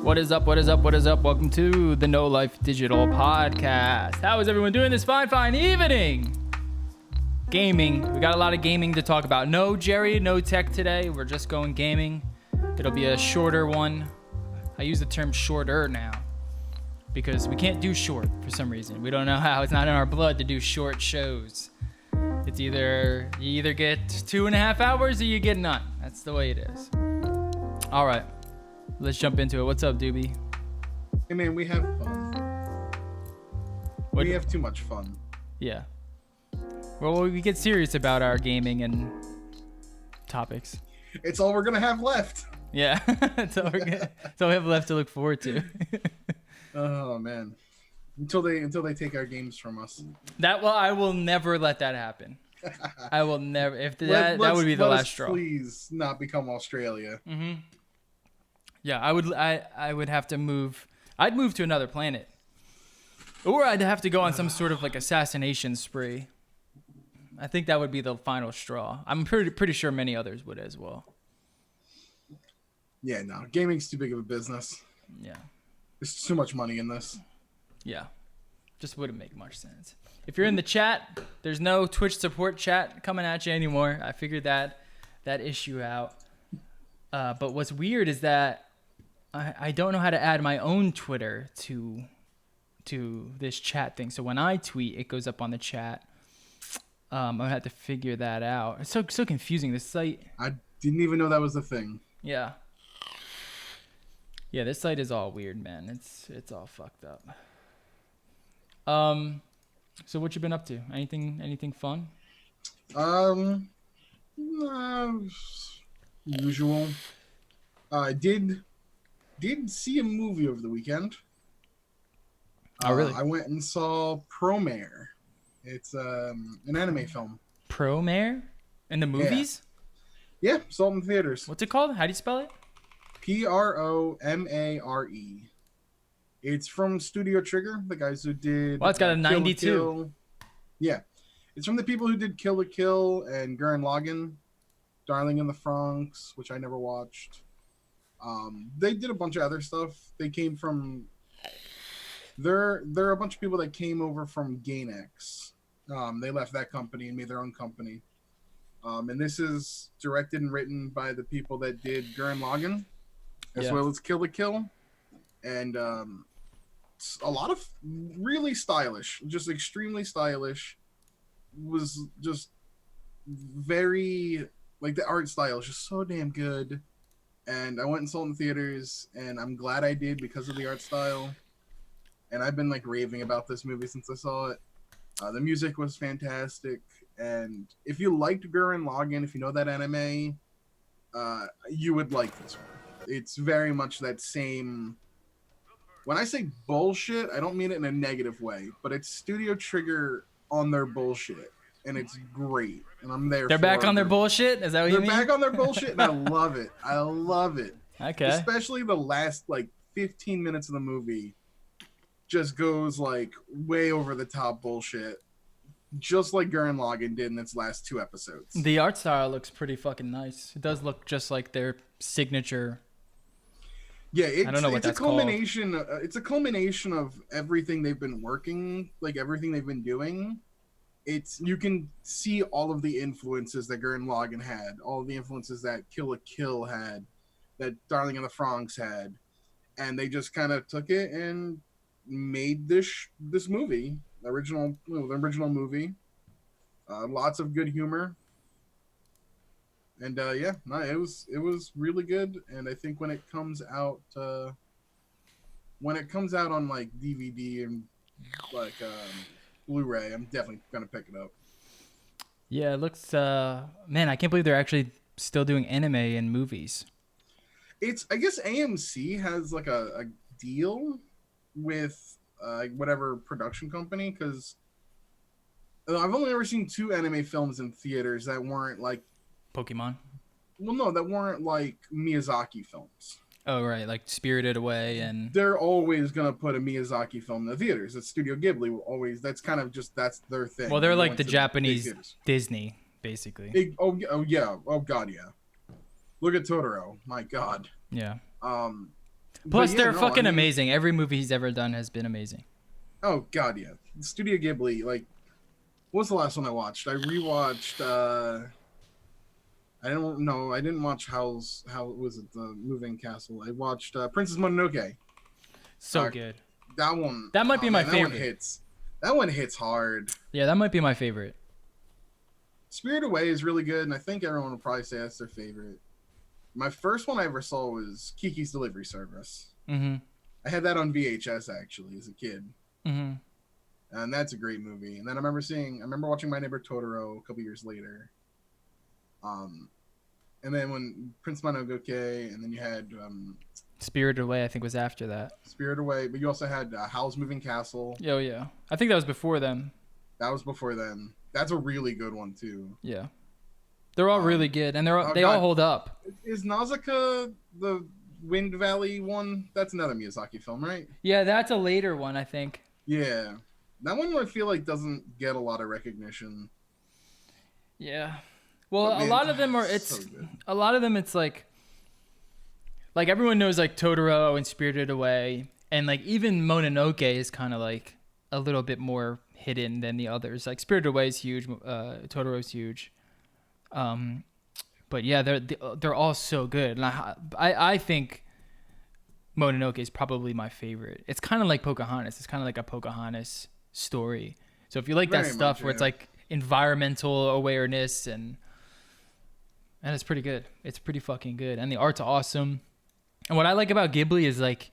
What is up? What is up? What is up? Welcome to the No Life Digital Podcast. How is everyone doing this fine evening? Gaming. We got a lot of gaming to talk about. No Jerry, no tech today. We're just going gaming. It'll be a shorter one. I use the term shorter now because we can't do short for some reason. We don't know how. It's not in our blood to do short shows. It's you either get 2.5 hours or you get none. That's the way it is. All right. Let's jump into it. What's up, Doobie? Hey man, we have fun. We have too much fun. Yeah. Well, we get serious about our gaming and topics. It's all we're gonna have left. Yeah, that's all we have left to look forward to. Oh man, until they take our games from us. I will never let that happen. I will never. If that would be the last straw. Please not become Australia. Mm-hmm. Yeah, I would have to move. I'd move to another planet, or I'd have to go on some sort of like assassination spree. I think that would be the final straw. I'm pretty sure many others would as well. Yeah, no, gaming's too big of a business. Yeah, there's too much money in this. Yeah, just wouldn't make much sense. If you're in the chat, there's no Twitch support chat coming at you anymore. I figured that issue out. But what's weird is that I don't know how to add my own Twitter to this chat thing. So when I tweet, it goes up on the chat. I'm gonna have to figure that out. It's so confusing. This site. I didn't even know that was a thing. Yeah. Yeah, this site is all weird, man. It's all fucked up. So what you been up to? Anything fun? Usual. I did see a movie over the weekend. Oh, really? I went and saw Promare. It's an anime film. Promare? In the movies? Yeah, saw it in theaters. What's it called? How do you spell it? Promare. It's from Studio Trigger, the guys who did... Well, it's got a 92. Kill. Yeah. It's from the people who did Kill la Kill and Gurren Lagann, Darling in the Franxx, which I never watched. They did a bunch of other stuff. They came from... They're a bunch of people that came over from Gainax. They left that company and made their own company. And this is directed and written by the people that did Gurren Lagann, as well as Kill la Kill. And a lot of really stylish, just extremely stylish. Was just very... Like, the art style is just so damn good. And I went and saw it in theaters, and I'm glad I did because of the art style. And I've been, like, raving about this movie since I saw it. The music was fantastic. And if you liked Gurren Lagann, if you know that anime, you would like this one. It's very much that same... When I say bullshit, I don't mean it in a negative way. But it's Studio Trigger on their bullshit. And it's great. And I'm there. They're back on their bullshit? Is that what you mean? They're back on their bullshit, and I love it. I love it. Okay. Especially the last, 15 minutes of the movie just goes, way over the top bullshit. Just like Gurren Lagann did in its last 2 episodes. The art style looks pretty fucking nice. It does look just like their signature. Yeah, I don't know what that's culmination. It's a culmination of everything they've been working, everything they've been doing. You can see all of the influences that Gurren Lagann had, all of the influences that Kill la Kill had, that Darling in the Franxx had, and they just kind of took it and made this movie, the original movie. Lots of good humor, and it was really good. And I think when it comes out on DVD and Blu-ray, I'm definitely gonna pick it up. Yeah, it looks man, I can't believe they're actually still doing anime in movies. I guess AMC has a deal with whatever production company, because I've only ever seen 2 anime films in theaters that weren't Pokemon. Well, no, that weren't Miyazaki films. Oh, right, like Spirited Away and... They're always going to put a Miyazaki film in the theaters. It's Studio Ghibli will always... That's kind of just... That's their thing. Well, they're like the Japanese Disney, basically. Oh, yeah. Oh, God, yeah. Look at Totoro. My God. Yeah. Um, Plus, but yeah, they're no, fucking I mean, amazing. Every movie he's ever done has been amazing. Oh God, yeah. Studio Ghibli. Like, what was the last one I watched? I rewatched. I don't know. I didn't watch How was it? The Moving Castle. I watched Princess Mononoke. So good. That one. That might be my man, favorite. That one hits hard. Yeah, that might be my favorite. Spirit Away is really good, and I think everyone would probably say that's their favorite. My first one I ever saw was Kiki's Delivery Service. Mm-hmm. I had that on VHS actually as a kid. Mm-hmm. And that's a great movie. And then I remember watching My Neighbor Totoro a couple years later. And then when Prince Mononoke, and then you had Spirited Away, I think, was after that. Spirit Away, but you also had Howl's Moving Castle. Oh, yeah. I think that was before them. That was before then. That's a really good one too. Yeah. They're all really good, and they all hold up. Is Nausicaa the Wind Valley one? That's another Miyazaki film, right? Yeah, that's a later one, I think. Yeah. That one I feel like doesn't get a lot of recognition. Yeah. Well, But, man, a lot of them are. A lot of them. It's like everyone knows like Totoro and Spirited Away, and like even Mononoke is kind of like a little bit more hidden than the others. Like Spirited Away is huge. Totoro's huge. But yeah, they're all so good, and I think Mononoke is probably my favorite. It's kind of like Pocahontas. It's kind of like a Pocahontas story. So if you like that stuff where it's like environmental awareness and it's pretty good. It's pretty fucking good. And the art's awesome. And what I like about Ghibli is like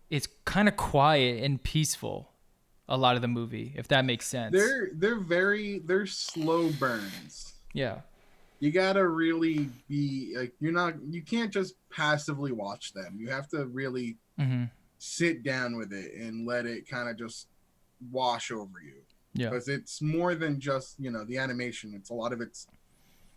it's kind of quiet and peaceful a lot of the movie, if that makes sense. They're slow burns. Yeah. You gotta really be like you can't just passively watch them. You have to really sit down with it and let it kind of just wash over you. Yeah. Because it's more than just, the animation. It's a lot of it's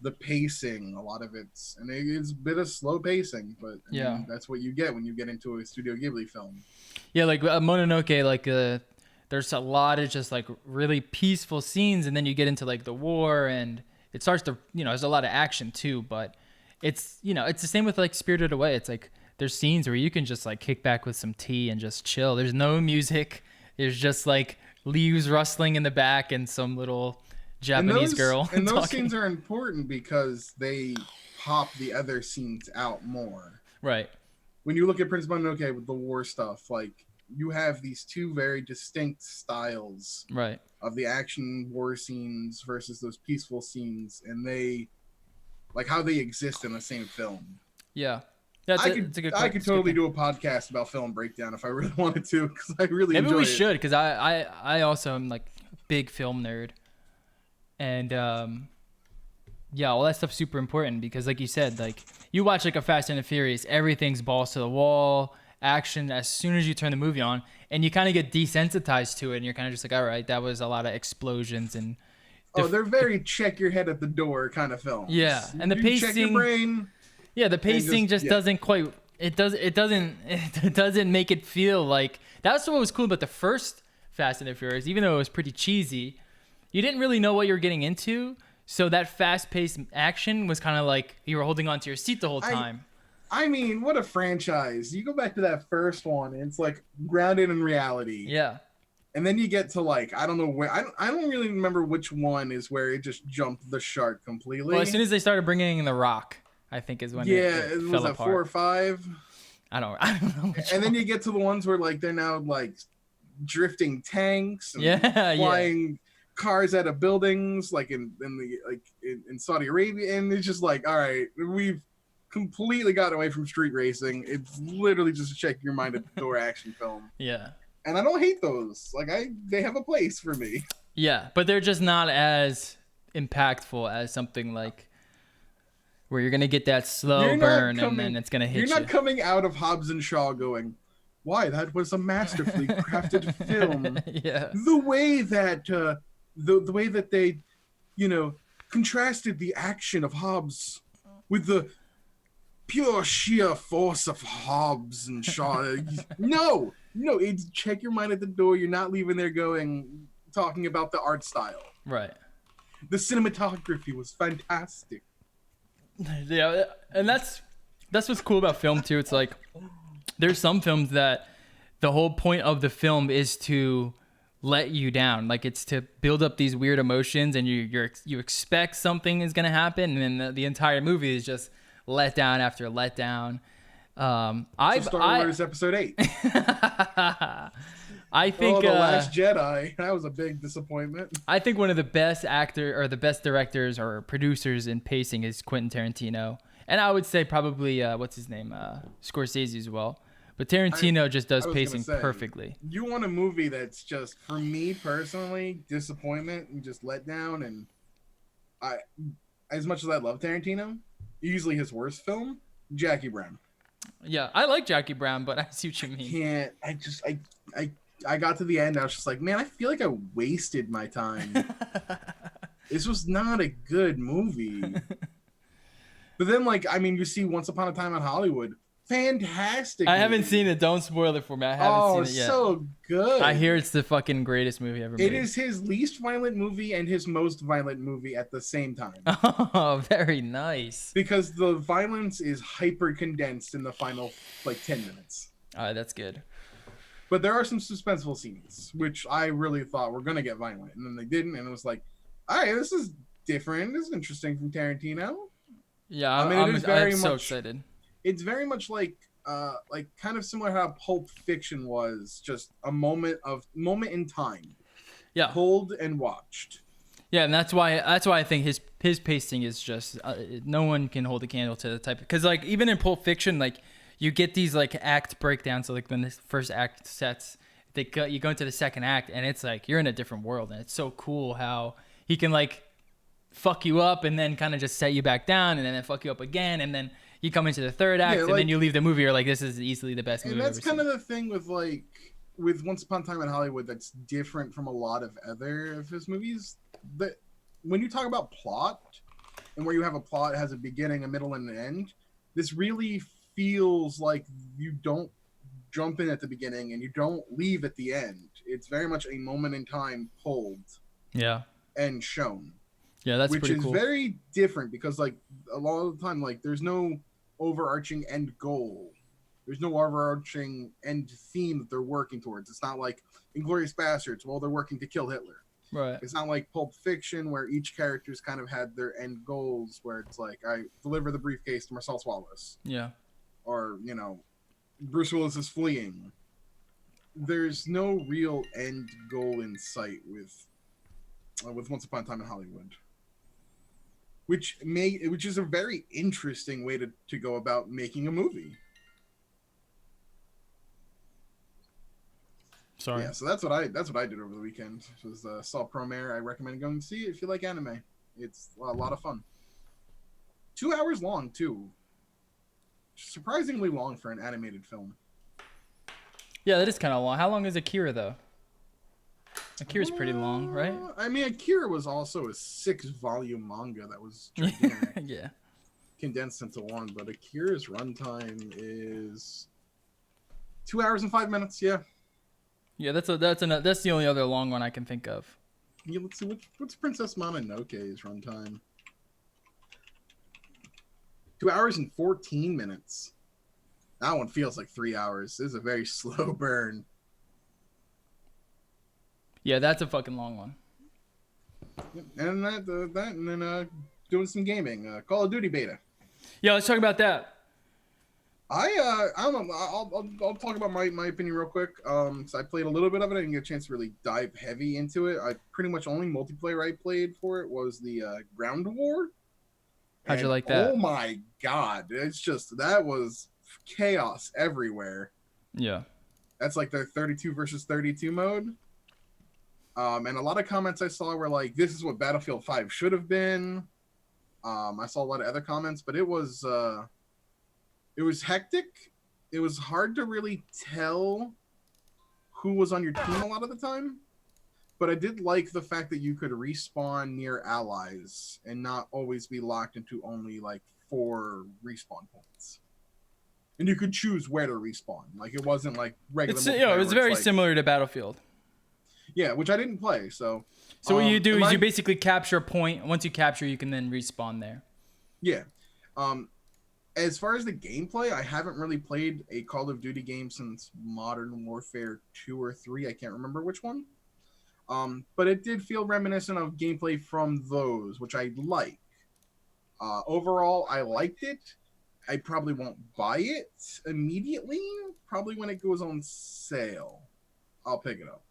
the pacing, a lot of it's a bit of slow pacing, but I mean, that's what you get when you get into a Studio Ghibli film. Yeah, like Mononoke, like there's a lot of just like really peaceful scenes, and then you get into like the war, and it starts to, there's a lot of action too, but it's, it's the same with like Spirited Away. It's like there's scenes where you can just like kick back with some tea and just chill. There's no music. There's just like leaves rustling in the back and some little Japanese girl. And those scenes are important because they pop the other scenes out more. Right. When you look at Prince Mononoke with the war stuff, like you have these two very distinct styles of the action war scenes versus those peaceful scenes, and they like how they exist in the same film. Yeah. I could totally do a podcast about film breakdown if I really wanted to, because I really enjoy it. Maybe we should, because I also am like a big film nerd. And yeah, all that stuff's super important because, like you said, like you watch like a Fast and the Furious, everything's balls to the wall, action as soon as you turn the movie on, and you kind of get desensitized to it, and you're kind of just like, all right, that was a lot of explosions and. They're very check your head at the door kind of films. Yeah, and the pacing. Check your brain. Yeah, the pacing just doesn't quite. It doesn't make it feel like. That's what was cool about the first Fast and the Furious, even though it was pretty cheesy. You didn't really know what you were getting into, so that fast-paced action was kind of like you were holding onto your seat the whole time. I mean, what a franchise! You go back to that first one, and it's like grounded in reality. Yeah. And then you get to like I don't know where I don't really remember which one is where it just jumped the shark completely. Well, as soon as they started bringing in The Rock, I think is when it was that 4 or 5. I don't know. And then you get to the ones where like they're now like drifting tanks, and flying cars out of buildings, like in Saudi Arabia, and it's just like, all right, we've completely gotten away from street racing. It's literally just a check your mind at the door action film. Yeah. And I don't hate those. Like they have a place for me. Yeah, but they're just not as impactful as something like where you're gonna get that slow burn and then it's gonna hit you. You're not coming out of Hobbs and Shaw going, "Why, that was a masterfully crafted film." Yeah. The way that the way that they, contrasted the action of Hobbs with the pure sheer force of Hobbs and Shaw. No, it's check your mind at the door. You're not leaving there talking about the art style. Right. The cinematography was fantastic. Yeah, and that's what's cool about film too. It's like there's some films that the whole point of the film is to let you down. Like it's to build up these weird emotions, and you expect something is gonna happen, and then the entire movie is just let down after let down. So Star Wars Episode 8. I think The Last Jedi. That was a big disappointment. I think one of the best the best directors or producers in pacing is Quentin Tarantino, and I would say probably what's his name, Scorsese as well. But Tarantino just does pacing perfectly. You want a movie that's just, for me personally, disappointment and just let down. And as much as I love Tarantino, usually his worst film, Jackie Brown. Yeah, I like Jackie Brown, but I see what you mean. I got to the end. I was just like, man, I feel like I wasted my time. This was not a good movie. But then, you see Once Upon a Time in Hollywood. Fantastic. I haven't seen it. Don't spoil it for me. I haven't seen it yet. So good. I hear it's the fucking greatest movie ever made. It is his least violent movie and his most violent movie at the same time. Oh, very nice. Because the violence is hyper condensed in the final 10 minutes. All right, that's good. But there are some suspenseful scenes, which I really thought were going to get violent. And then they didn't. And it was like, all right, this is different. This is interesting from Tarantino. Yeah, I'm so excited. It's very much like kind of similar how Pulp Fiction was, just a moment in time. Yeah. Pulled and watched. Yeah, and that's why I think his pacing is just no one can hold a candle to the type, because even in Pulp Fiction, you get these act breakdowns. So when this first act sets, you go into the second act, and it's you're in a different world, and it's so cool how he can fuck you up and then kind of just set you back down, and then fuck you up again, and then you come into the third act, and then you leave the movie. You're like, this is easily the best movie. And that's kind of the thing with Once Upon a Time in Hollywood that's different from a lot of other of his movies. That when you talk about plot and where you have a plot, it has a beginning, a middle, and an end. This really feels like you don't jump in at the beginning and you don't leave at the end. It's very much a moment in time pulled. Yeah. And shown. Yeah, that's pretty cool. Which is very different because a lot of the time there's no overarching end goal. There's no overarching end theme that they're working towards. It's not like Inglourious Basterds, they're working to kill Hitler. Right. It's not like Pulp Fiction where each character's kind of had their end goals where it's I deliver the briefcase to Marcellus Wallace. Yeah. Or, Bruce Willis is fleeing. There's no real end goal in sight with Once Upon a Time in Hollywood. Which is a very interesting way to go about making a movie. Sorry. Yeah, so that's what I did over the weekend. It was saw Promare. I recommend going to see it if you like anime. It's a lot of fun. 2 hours long too. Surprisingly long for an animated film. Yeah, that is kind of long. How long is Akira though? Akira's pretty long, right? Akira was also a 6-volume manga that was gigantic. Yeah. Condensed into one, but Akira's runtime is 2 hours and 5 minutes. Yeah. Yeah, that's the only other long one I can think of. Yeah, let's see what's Princess Mononoke's runtime. 2 hours and 14 minutes. That one feels like 3 hours. This is a very slow burn. Yeah, that's a fucking long one. And and then doing some gaming. Call of Duty beta. Yeah, let's talk about that. I don't know. I'll talk about my opinion real quick. So I played a little bit of it. I didn't get a chance to really dive heavy into it. I pretty much only multiplayer I played for it was the Ground War. How'd you like that? Oh my god! It's just that was chaos everywhere. Yeah. That's the 32 versus 32 mode. And a lot of comments I saw were this is what Battlefield 5 should have been. I saw a lot of other comments, but it was hectic. It was hard to really tell who was on your team a lot of the time. But I did like the fact that you could respawn near allies and not always be locked into only 4 respawn points. And you could choose where to respawn. It wasn't regular. It was very similar to Battlefield. Yeah, which I didn't play. So what you do is you basically capture a point. Once you capture, you can then respawn there. Yeah. Um, as far as the gameplay, I haven't really played a Call of Duty game since Modern Warfare 2 or 3. I can't remember which one. But it did feel reminiscent of gameplay from those, which I like. Overall, I liked it. I probably won't buy it immediately. Probably when it goes on sale, I'll pick it up.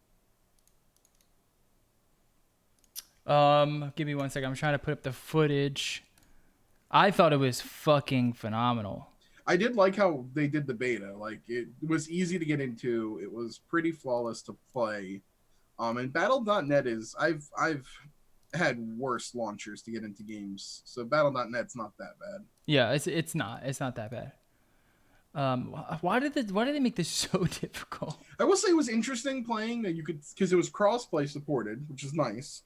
Give me 1 second. I'm trying to put up the footage. I thought it was fucking phenomenal. I did like how they did the beta. Like, it was easy to get into. It was pretty flawless to play. And Battle.net is I've had worse launchers to get into games, so Battle.net's not that bad. Yeah, it's not that bad. Why did they make this so difficult? I will say it was interesting playing that you could, because it was cross-play supported, which is nice,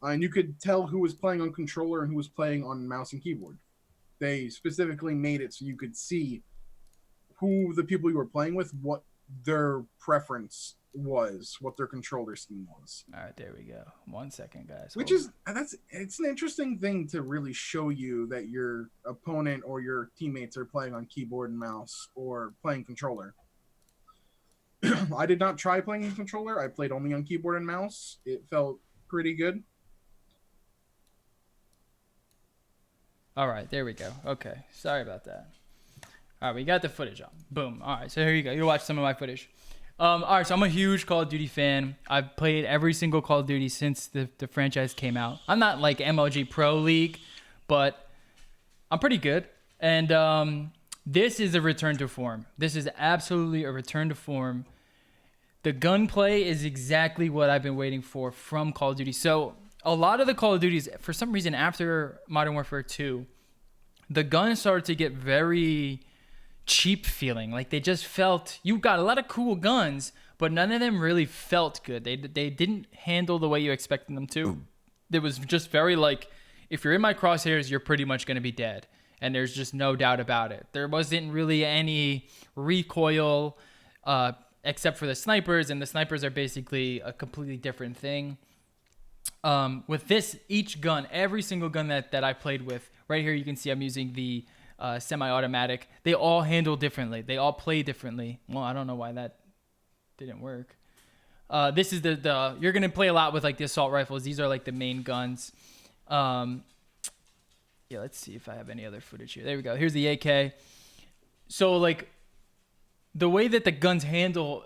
and you could tell who was playing on controller and who was playing on mouse and keyboard. They specifically made it so you could see who the people you were playing with, what their preference was, what their controller scheme was. All right, there we go. 1 second, guys. It's an interesting thing to really show you that your opponent or your teammates are playing on keyboard and mouse or playing controller. I did not try playing on controller. I played only on keyboard and mouse. It felt pretty good. All right, there we go. Okay, sorry about that. All right, we got the footage on. Boom. All right, so here you go. You watch some of my footage. All right, so I'm a huge Call of Duty fan. I've played every single Call of Duty since the franchise came out. I'm not like MLG Pro League, but I'm pretty good. And this is a return to form. This is absolutely a return to form. The gunplay is exactly what I've been waiting for from Call of Duty. So a lot of the Call of Duties, for some reason, after Modern Warfare 2, the guns started to get very cheap feeling. Like they just felt, you got a lot of cool guns, but none of them really felt good. They didn't handle the way you expected them to. It was just very like, if you're in my crosshairs, you're pretty much going to be dead. And there's just no doubt about it. There wasn't really any recoil, except for the snipers, and the snipers are basically a completely different thing. With this, each gun, every single gun that I played with, right here you can see I'm using the semi-automatic. They all handle differently. They all play differently. Well, I don't know why that didn't work. This is the you're gonna play a lot with like the assault rifles. These are like the main guns. Yeah, let's see if I have any other footage here. There we go. Here's the AK. So like the way that the guns handle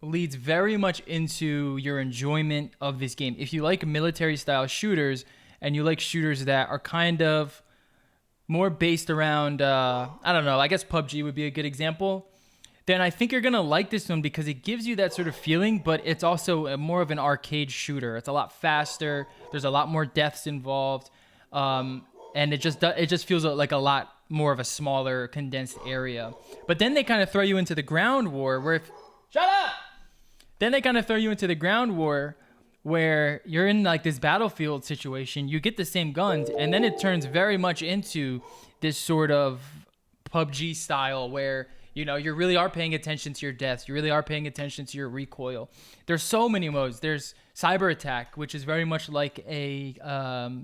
leads very much into your enjoyment of this game. If you like military style shooters and you like shooters that are kind of more based around, I don't know, I guess PUBG would be a good example, then I think you're going to like this one because it gives you that sort of feeling, but it's also more of an arcade shooter. It's a lot faster. There's a lot more deaths involved. And it just feels like a lot more of a smaller, condensed area. But then they kind of throw you into the ground war where shut up! Then they kind of throw you into the ground war where you're in like this battlefield situation. You get the same guns, and then it turns very much into this sort of PUBG style where, you know, you really are paying attention to your deaths. You really are paying attention to your recoil. There's so many modes. There's Cyber Attack, which is very much like a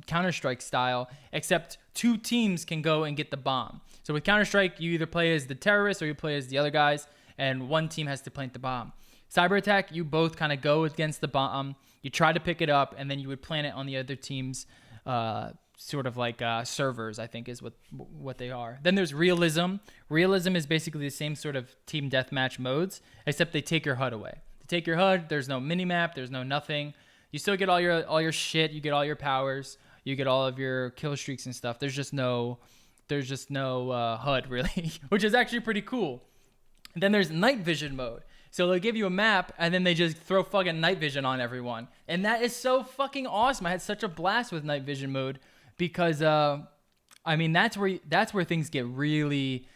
Counter-Strike style, except two teams can go and get the bomb. So with Counter-Strike, you either play as the terrorists or you play as the other guys, and one team has to plant the bomb. Cyber Attack, you both kind of go against the bomb. You try to pick it up, and then you would plant it on the other team's sort of like servers, I think is what they are. Then there's Realism. Realism is basically the same sort of team deathmatch modes, except they take your HUD away. They take your HUD. There's no minimap. There's no nothing. You still get all your shit. You get all your powers. You get all of your kill streaks and stuff. There's just no HUD really, which is actually pretty cool. And then there's night vision mode. So they'll give you a map, and then they just throw fucking night vision on everyone. And that is so fucking awesome. I had such a blast with night vision mode because, I mean, that's where things get really,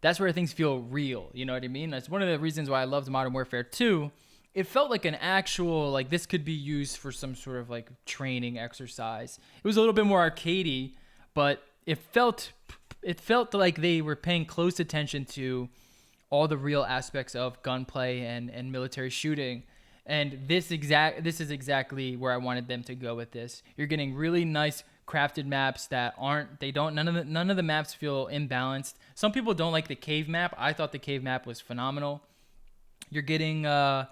that's where things feel real. You know what I mean? That's one of the reasons why I loved Modern Warfare 2. It felt like an actual, like this could be used for some sort of like training exercise. It was a little bit more arcadey, but it felt like they were paying close attention to all the real aspects of gunplay and military shooting. And this is exactly where I wanted them to go with this. You're getting really nice, crafted maps that aren't. They don't. None of the maps feel imbalanced. Some people don't like the cave map. I thought the cave map was phenomenal. You're getting a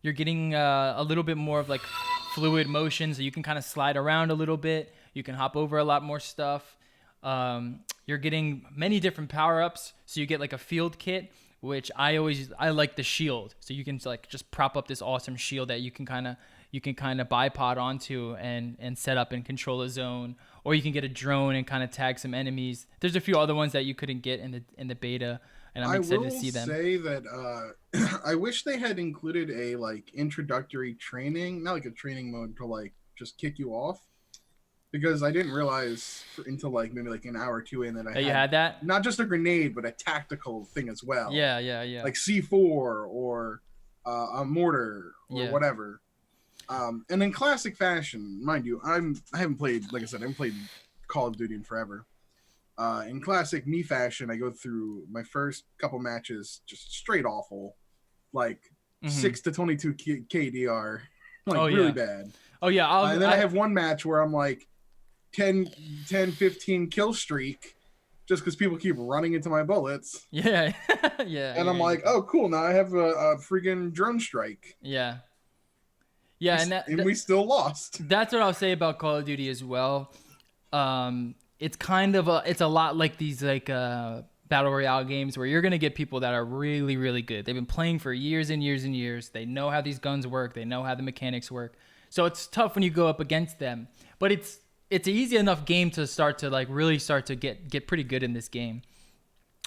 little bit more of like fluid motion, so you can kind of slide around a little bit. You can hop over a lot more stuff. You're getting many different power-ups, so you get like a field kit, which I like the shield, so you can like just prop up this awesome shield that you can kind of bipod onto and set up and control a zone, or you can get a drone and kind of tag some enemies. There's a few other ones that you couldn't get in the beta, and I'm excited to see them. I will say that I wish they had included a like introductory training, not like a training mode to like just kick you off, because I didn't realize until like maybe like an hour or two in that you had that, not just a grenade but a tactical thing as well. Yeah. Like C4 or a mortar or whatever. And in classic fashion, mind you, I haven't played, like I said, I haven't played Call of Duty in forever. In classic me fashion, I go through my first couple matches just straight awful, like 6 to 22 KDR, like really bad. Oh yeah, and then I have one match where I'm like 10, 15 kill streak, just because people keep running into my bullets. Yeah, And I'm like, oh cool, now I have a freaking drone strike. Yeah, and we still lost. That's what I'll say about Call of Duty as well. It's kind of it's a lot like these like battle royale games where you're gonna get people that are really, really good. They've been playing for years and years and years. They know how these guns work. They know how the mechanics work. So it's tough when you go up against them. But it's an easy enough game to start to like really start to get pretty good in this game.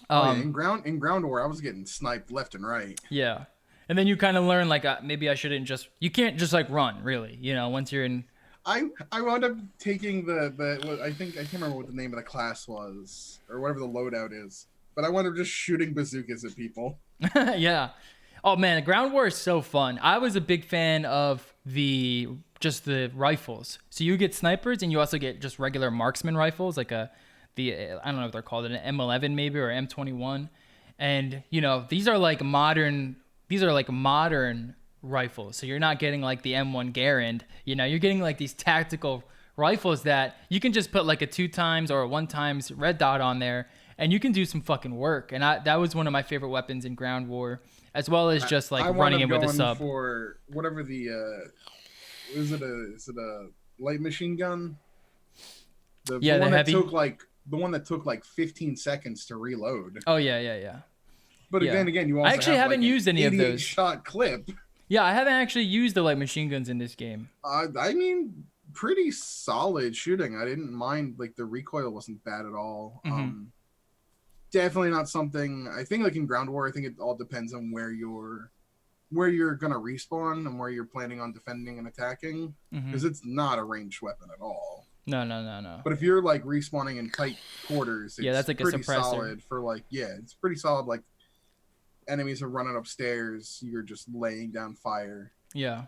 In ground war, I was getting sniped left and right. Yeah. And then you kind of learn like maybe I shouldn't you can't just like run really, once you're in. I wound up taking I can't remember what the name of the class was or whatever the loadout is, but I wound up just shooting bazookas at people. Yeah. Oh man, the ground war is so fun. I was a big fan of the rifles. So you get snipers and you also get just regular marksman rifles, like I don't know what they're called, an M11 maybe or M21. And these are like modern rifles. So you're not getting like the M1 Garand, you're getting like these tactical rifles that you can just put like a 2x or a 1x red dot on there and you can do some fucking work. And that was one of my favorite weapons in ground war, as well as just like running in with a sub. For whatever is it a light machine gun? The one that took like 15 seconds to reload. Oh yeah. But again, you also I actually haven't used any of those. Shot clip. Yeah, I haven't actually used the light machine guns in this game. I mean, pretty solid shooting. I didn't mind, like the recoil wasn't bad at all. Mm-hmm. Definitely not something. I think like in ground war, I think it all depends on where you're gonna respawn and where you're planning on defending and attacking, because it's not a ranged weapon at all. No. But if you're like respawning in tight quarters, that's like pretty a suppressor. solid for like it's pretty solid. Like enemies are running upstairs, you're just laying down fire. Yeah,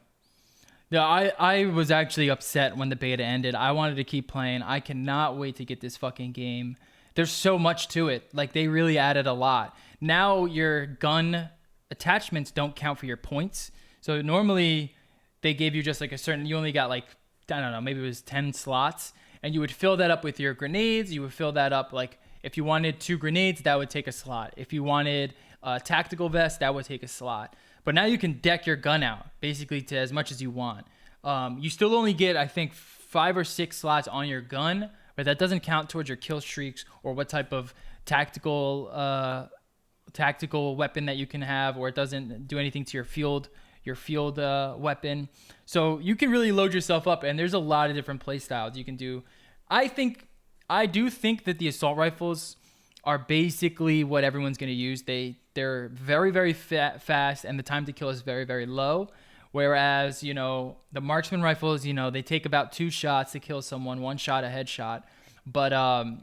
I was actually upset when the beta ended. I wanted to keep playing. I cannot wait to get this fucking game. There's so much to it. Like they really added a lot. Now your gun attachments don't count for your points. So normally they gave you just like you only got like, I don't know, maybe it was 10 slots, and you would fill that up with your grenades. You would fill that up, like if you wanted 2 grenades, that would take a slot. If you wanted a tactical vest, that would take a slot. But now you can deck your gun out basically to as much as you want. You still only get, I think, 5 or 6 slots on your gun, but that doesn't count towards your kill streaks or what type of tactical weapon that you can have, or it doesn't do anything to your field weapon. So you can really load yourself up, and there's a lot of different play styles you can do. I do think that the assault rifles are basically what everyone's going to use. They're very, very fast, and the time to kill is very, very low. Whereas, the marksman rifles, they take about 2 shots to kill someone, 1 shot, a headshot. But, I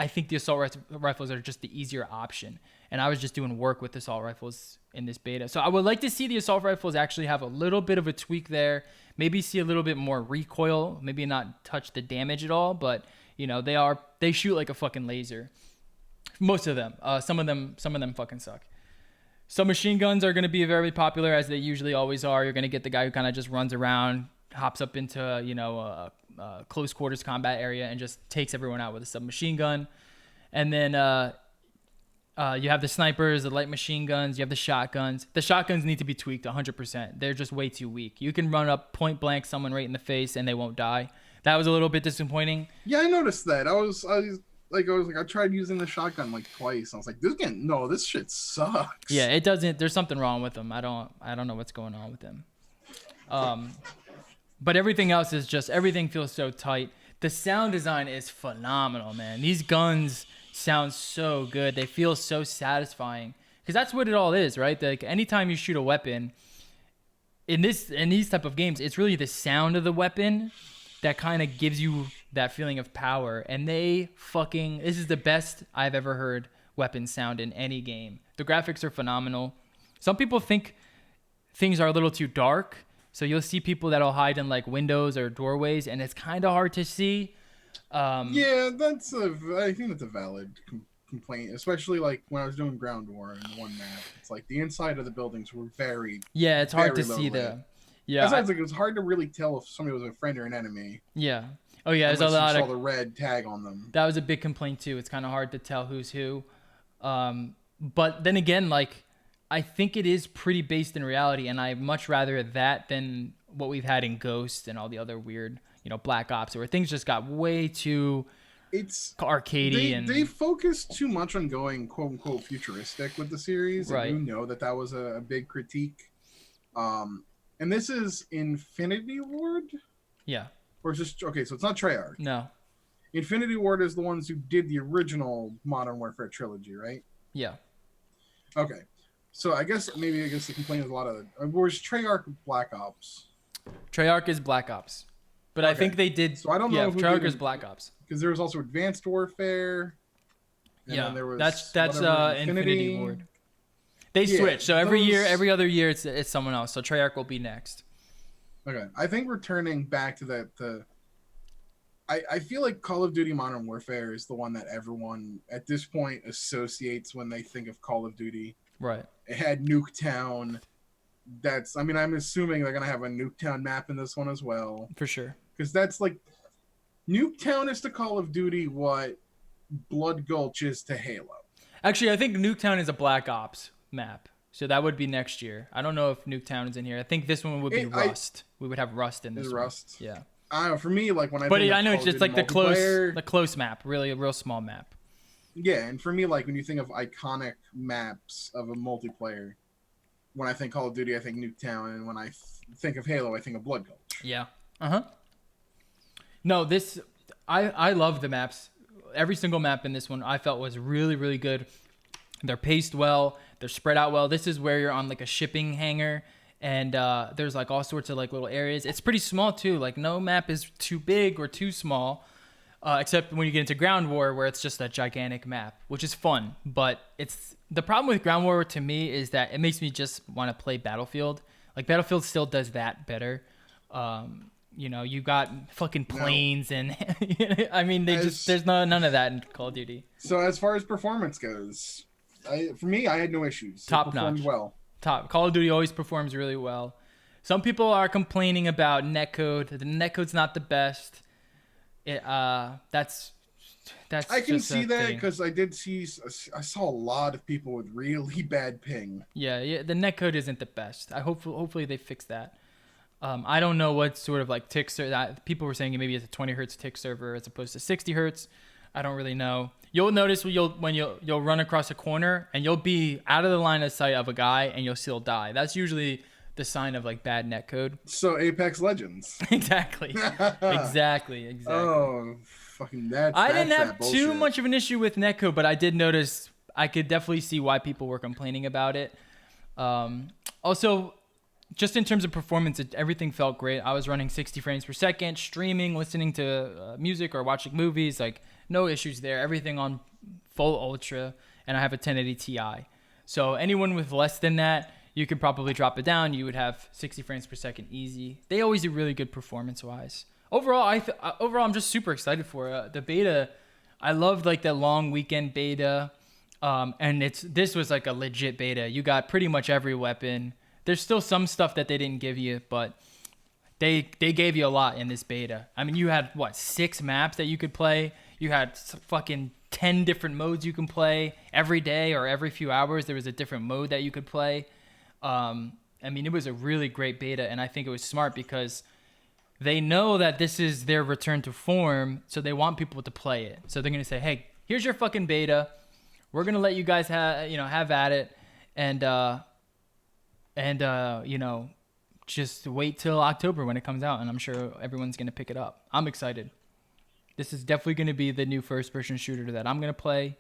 think the assault rifles are just the easier option. And I was just doing work with assault rifles in this beta. So I would like to see the assault rifles actually have a little bit of a tweak there. Maybe see a little bit more recoil. Maybe not touch the damage at all. But, they shoot like a fucking laser. Most of them. Some of them fucking suck. Some machine guns are going to be very popular, as they usually always are. You're going to get the guy who kind of just runs around, hops up into, a close quarters combat area and just takes everyone out with a submachine gun. And then you have the snipers, the light machine guns, you have the shotguns. The shotguns need to be tweaked 100%. They're just way too weak. You can run up point blank someone right in the face and they won't die. That was a little bit disappointing. Yeah, I noticed that. I was like, I tried using the shotgun like twice. I was like, this shit sucks. Yeah, it doesn't. There's something wrong with them. I don't know what's going on with them. But everything else is just, everything feels so tight. The sound design is phenomenal, man. These guns sound so good. They feel so satisfying because that's what it all is, right? Like anytime you shoot a weapon in these type of games, it's really the sound of the weapon that kind of gives you that feeling of power. And this is the best I've ever heard weapons sound in any game. The graphics are phenomenal. Some people think things are a little too dark, so you'll see people that'll hide in like windows or doorways, and it's kind of hard to see. Yeah, I think that's a valid complaint, especially like when I was doing ground war in one map. It's like the inside of the buildings were it's hard to see the. Yeah, it sounds like it was hard to really tell if somebody was a friend or an enemy. Yeah. Oh yeah, there's a lot of the red tag on them. That was a big complaint too. It's kind of hard to tell who's who. But then again, like I think it is pretty based in reality, and I much rather that than what we've had in Ghost and all the other weird, Black Ops, where things just got way too arcadey. And they focused too much on going quote unquote futuristic with the series. Right. And that was a big critique. And this is Infinity Ward? Yeah. Or is this okay, so it's not Treyarch. No. Infinity Ward is the ones who did the original Modern Warfare trilogy, right? Yeah. Okay. So I guess the complaint is a lot of where's Treyarch Black Ops? Treyarch is Black Ops. But okay. I think they did. So I don't know. Yeah, Treyarch is Black Ops. Because there was also Advanced Warfare. And then there was that's Infinity Ward. They switch. So every other year, it's someone else. So Treyarch will be next. Okay, I think we're turning back to that. I feel like Call of Duty Modern Warfare is the one that everyone at this point associates when they think of Call of Duty. Right. It had Nuketown. I'm assuming they're gonna have a Nuketown map in this one as well. For sure. Because that's like Nuketown is to Call of Duty what Blood Gulch is to Halo. Actually, I think Nuketown is a Black Ops map. So that would be next year. I don't know if Nuketown is in here. I think this one would be Rust. We would have Rust in this one. Rust? Yeah. I don't know. For me, like when I know it's just like the close map, really a real small map. Yeah, and for me, like when you think of iconic maps of a multiplayer, when I think Call of Duty, I think Nuketown, and when I think of Halo, I think of Blood Gulch. Yeah. No, I love the maps. Every single map in this one I felt was really, really good. They're paced well. They're spread out well. This is where you're on like a shipping hangar, and there's like all sorts of like little areas. It's pretty small too. Like no map is too big or too small, except when you get into Ground War, where it's just a gigantic map, which is fun. But the problem with Ground War to me is that it makes me just want to play Battlefield. Like Battlefield still does that better. You got fucking planes and I mean there's none of that in Call of Duty. So as far as performance goes, for me, I had no issues. Top notch. Well. Call of Duty always performs really well. Some people are complaining about netcode. The netcode's not the best. That's I can see that because I saw a lot of people with really bad ping. Yeah, the netcode isn't the best. Hopefully they fix that. I don't know what sort of like tick that people were saying maybe it's a 20 hertz tick server as opposed to 60 hertz. I don't really know. You'll notice when you'll run across a corner and you'll be out of the line of sight of a guy and you'll still die. That's usually the sign of like bad netcode. So Apex Legends. Exactly. Oh, fucking that. I didn't have too much of an issue with netcode, but I did notice. I could definitely see why people were complaining about it. Also, just in terms of performance, everything felt great. I was running 60 frames per second, streaming, listening to music or watching movies. Like, no issues there. Everything on full ultra, and I have a 1080 Ti. So anyone with less than that, you could probably drop it down. You would have 60 frames per second easy. They always do really good performance-wise. Overall, I'm just super excited for the beta. I loved like the long weekend beta, and this was like a legit beta. You got pretty much every weapon. There's still some stuff that they didn't give you, but They gave you a lot in this beta. I mean, you had what, 6 maps that you could play. You had fucking 10 different modes you can play every day or every few hours. There was a different mode that you could play. I mean, it was a really great beta, and I think it was smart because they know that this is their return to form, so they want people to play it. So they're gonna say, "Hey, here's your fucking beta. We're gonna let you guys have at it, and just wait till October when it comes out, and I'm sure everyone's gonna pick it up. I'm excited. This is definitely gonna be the new first-person shooter that I'm gonna play.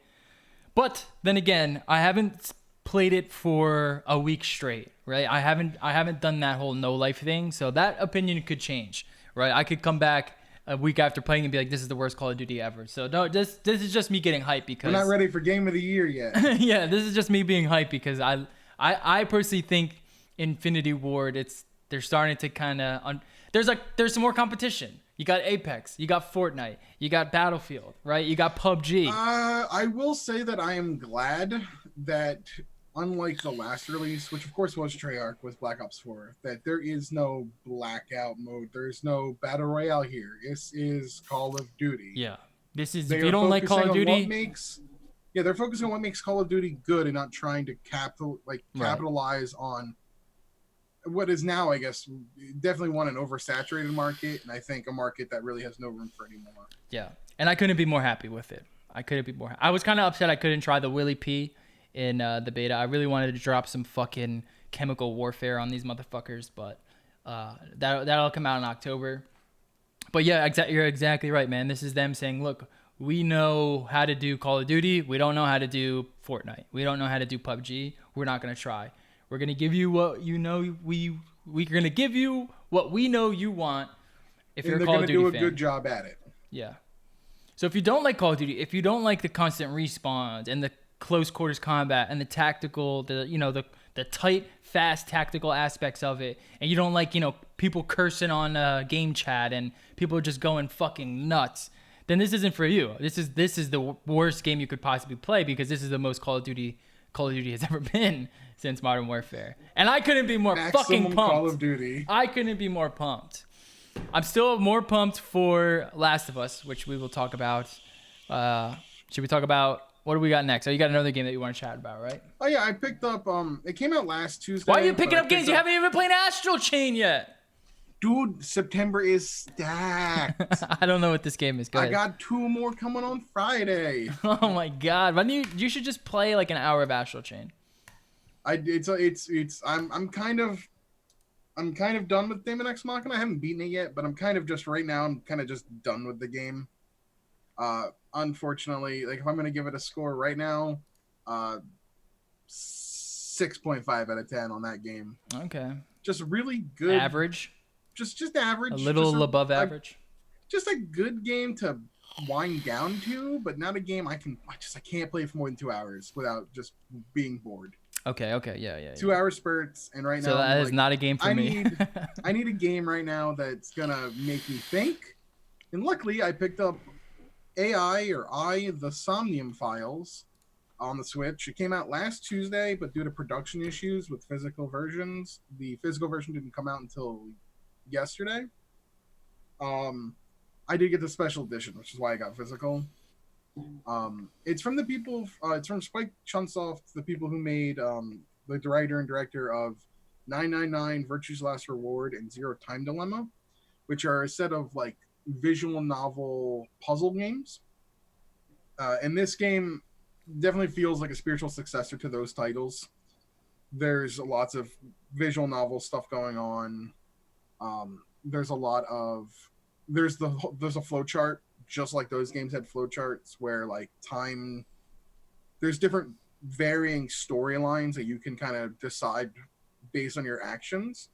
But then again, I haven't played it for a week straight, right? I haven't done that whole no life thing, so that opinion could change, right? I could come back a week after playing and be like, this is the worst Call of Duty ever. So no, this is just me getting hyped because we're not ready for Game of the Year yet. yeah, this is just me being hyped because I personally think Infinity Ward, they're starting to kind of there's some more competition. You got Apex, you got Fortnite, you got Battlefield, right? You got PUBG. I will say that I am glad that, unlike the last release, which of course was Treyarch with Black Ops 4, that there is no blackout mode. There's no battle royale here. This is Call of Duty. Yeah, this is. If you don't like Call of Duty, they're focusing on what makes Call of Duty good and not trying to capitalize on what is now, I guess, definitely an oversaturated market, and I think a market that really has no room for anymore. Yeah, and I couldn't be more happy with it. I was kind of upset I couldn't try the Willy P in the beta. I really wanted to drop some fucking chemical warfare on these motherfuckers, but that'll come out in October. But yeah, you're exactly right, man. This is them saying, look, we know how to do Call of Duty. We don't know how to do Fortnite. We don't know how to do PUBG. We're not going to try. We're going to give you what you know we're going to give you what we know you want if you're a Call of Duty fan. They're going to do a good job at it. Yeah. So if you don't like Call of Duty, if you don't like the constant respawns and the close quarters combat and the tactical, the tight, fast tactical aspects of it, and you don't like, people cursing on game chat and people just going fucking nuts, then this isn't for you. This is the worst game you could possibly play because this is the most Call of Duty has ever been since Modern Warfare. And I couldn't be more fucking pumped. Call of Duty. I couldn't be more pumped. I'm still more pumped for Last of Us, which we will talk about. Should we talk about what do we got next? Oh, you got another game that you want to chat about, right? Oh yeah, I picked up. It came out last Tuesday. Why are you picking up games? You haven't even played Astral Chain yet. Dude, September is stacked. I don't know what this game is. Go ahead. I got 2 more coming on Friday. Oh my god! Why don't you should just play like an hour of Astral Chain. I'm kind of done with Daemon X Machina. I haven't beaten it yet, but I'm kind of just done with the game. Unfortunately, like if I'm gonna give it a score right now, 6.5 out of 10 on that game. Okay. Just really good. Average. Just average. A little above average. Just a good game to wind down to, but not a game I can't play for more than 2 hours without just being bored. Okay, yeah. 2 hour spurts, and right now. So that is not a game for me. I need a game right now that's gonna make me think. And luckily, I picked up the Somnium Files on the Switch. It came out last Tuesday, but due to production issues with physical versions, the physical version didn't come out until yesterday. I did get the special edition, which is why I got physical. It's from the people. It's from Spike Chunsoft, the people who made the writer and director of 999, Virtue's Last Reward, and Zero Time Dilemma, which are a set of like visual novel puzzle games. And this game definitely feels like a spiritual successor to those titles. There's lots of visual novel stuff going on. There's a flow chart, just like those games had flow charts where like time, there's different varying storylines that you can kind of decide based on your actions.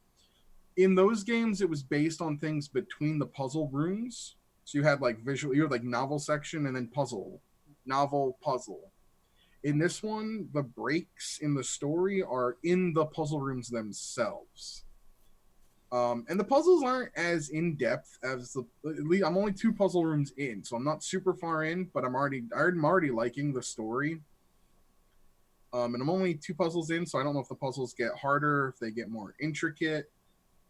In those games, it was based on things between the puzzle rooms. So you had like novel section and then puzzle, novel, puzzle. In this one, the breaks in the story are in the puzzle rooms themselves. And the puzzles aren't as in-depth as I'm only 2 puzzle rooms in, so I'm not super far in, but I'm already liking the story. And I'm only 2 puzzles in, so I don't know if the puzzles get harder, if they get more intricate,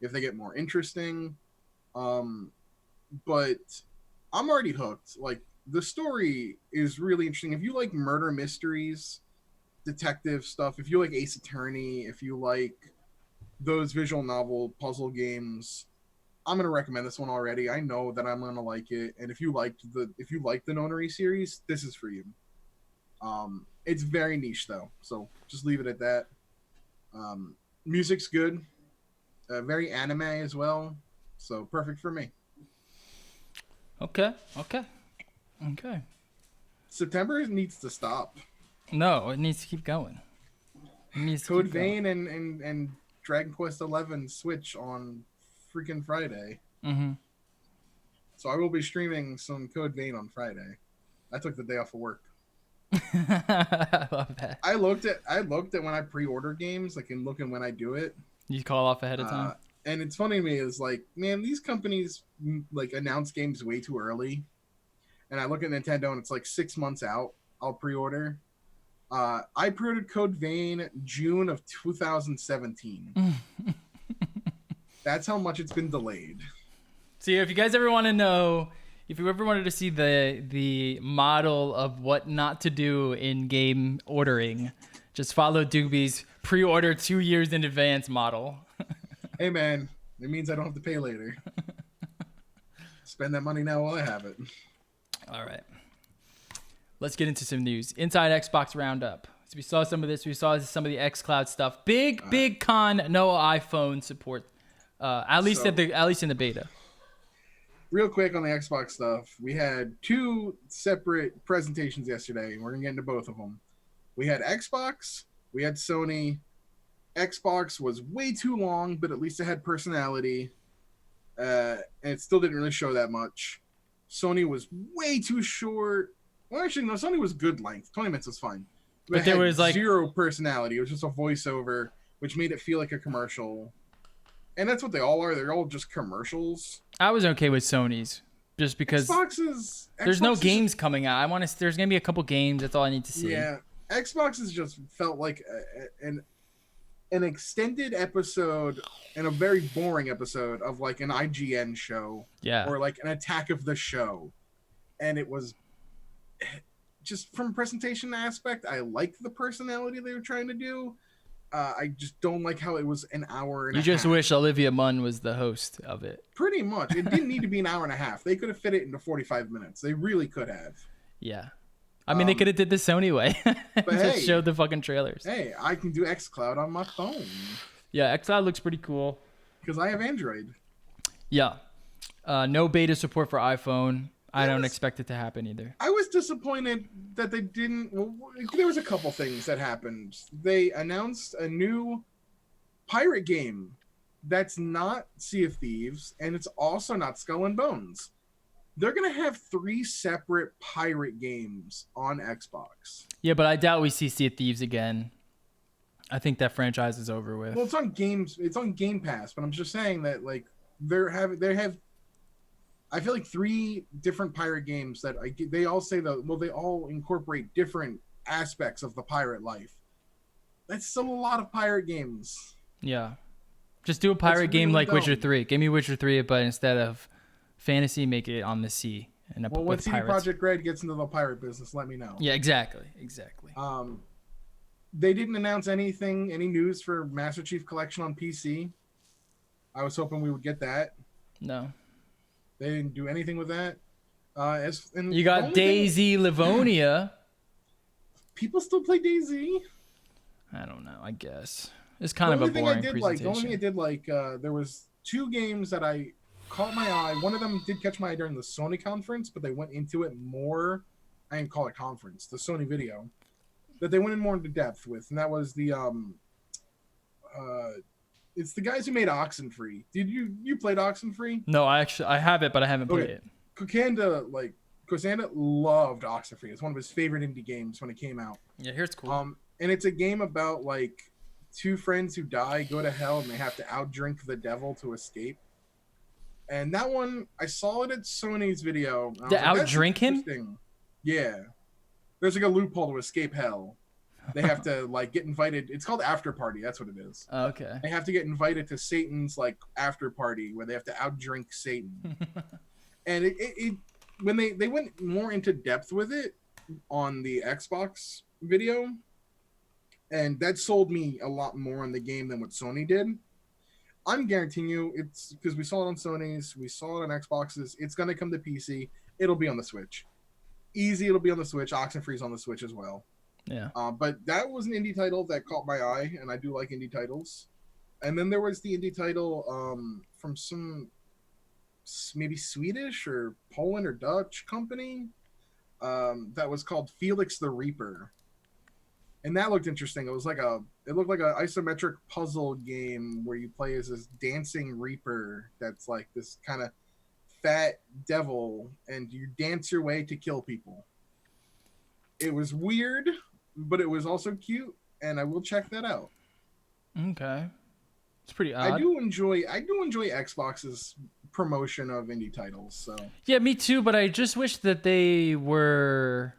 if they get more interesting. But I'm already hooked. Like, the story is really interesting. If you like murder mysteries, detective stuff, if you like Ace Attorney, if you like those visual novel puzzle games, I'm gonna recommend this one already. I know that I'm gonna like it. And if you like the Nonary series, this is for you. It's very niche though, so just leave it at that. Music's good, very anime as well, so perfect for me. Okay. September needs to stop. No, it needs to keep going. Code Vein and Dragon Quest XI Switch on freaking Friday. Mm-hmm. So I will be streaming some Code Vein on Friday. I took the day off of work. I love that. I looked at when I pre-order games, like, and looking when I do it. You call off ahead of time. And it's funny to me is like, man, these companies like announce games way too early. And I look at Nintendo and it's like 6 months out. I'll pre-order. I pre-ordered Code Vein June of 2017. That's how much it's been delayed. See, if you guys ever want to know, if you ever wanted to see the model of what not to do in game ordering, just follow Doobie's pre-order 2 years in advance model. Hey man, it means I don't have to pay later. Spend that money now while I have it. All right. Let's get into some news. Inside Xbox Roundup. So we saw some of this. We saw some of the xCloud stuff. Big con. No iPhone support. At least in the beta. Real quick on the Xbox stuff, we had 2 separate presentations yesterday, and we're gonna get into both of them. We had Xbox. We had Sony. Xbox was way too long, but at least it had personality. And it still didn't really show that much. Sony was way too short. Well, actually, no, Sony was good length. 20 minutes was fine. But there was like zero personality. It was just a voiceover, which made it feel like a commercial. And that's what they all are. They're all just commercials. I was okay with Sony's just because there's no games coming out. There's going to be a couple games. That's all I need to see. Yeah. Xbox has just felt like an extended episode and a very boring episode of like an IGN show. Yeah. Or like an Attack of the Show. And it was just from a presentation aspect, I liked the personality they were trying to do. I just don't like how it was an hour and a half. You just wish Olivia Munn was the host of it. Pretty much. It didn't need to be an hour and a half. They could have fit it into 45 minutes. They really could have. Yeah. I mean, they could have did the Sony way. But just showed the fucking trailers. Hey, I can do xCloud on my phone. Yeah, xCloud looks pretty cool. Because I have Android. Yeah. No beta support for iPhone. I don't expect it to happen either. I was disappointed that they didn't. Well, there was a couple things that happened. They announced a new pirate game that's not Sea of Thieves, and it's also not Skull and Bones. They're going to have 3 separate pirate games on Xbox. Yeah, but I doubt we see Sea of Thieves again. I think that franchise is over with. Well, it's on Game Pass, but I'm just saying that like they have I feel like 3 different pirate games that they all say they all incorporate different aspects of the pirate life. That's still a lot of pirate games. Yeah. Just do a pirate game like Witcher 3. Give me Witcher 3, but instead of fantasy, make it on the sea. Well, when CD Projekt Red gets into the pirate business, let me know. Yeah, exactly. They didn't announce any news for Master Chief Collection on PC. I was hoping we would get that. No. They didn't do anything with that. You got DayZ Livonia. People still play DayZ? I don't know, I guess. It's kind of a boring presentation. The only thing I did like, there was 2 games that I caught my eye. One of them did catch my eye during the Sony conference, but they went into it more. I didn't call it conference, the Sony video. That they went in more into depth with, and that was the it's the guys who made Oxenfree. Did you played Oxenfree? No, I have it, but I haven't played it. Kosanda loved Oxenfree. It's one of his favorite indie games when it came out. Yeah, here's cool. And it's a game about like 2 friends who die, go to hell, and they have to outdrink the devil to escape. And that one, I saw it at Sony's video. To outdrink him? Yeah. There's like a loophole to escape hell. They have to like get invited. It's called After Party. That's what it is. Okay. They have to get invited to Satan's like after party where they have to outdrink Satan. And it when they went more into depth with it on the Xbox video, and that sold me a lot more on the game than what Sony did. I'm guaranteeing you, it's because we saw it on Sony's, we saw it on Xboxes. It's gonna come to PC. It'll be on the Switch. Easy, it'll be on the Switch. Oxenfree's on the Switch as well. Yeah. But that was an indie title that caught my eye, and I do like indie titles. And then there was the indie title from some maybe Swedish or Poland or Dutch company that was called Felix the Reaper. And that looked interesting. It looked like an isometric puzzle game where you play as this dancing reaper that's like this kind of fat devil, and you dance your way to kill people. It was weird, but it was also cute, and I will check that out. Okay. It's pretty odd. I do enjoy Xbox's promotion of indie titles. So Yeah, me too, but I just wish that they were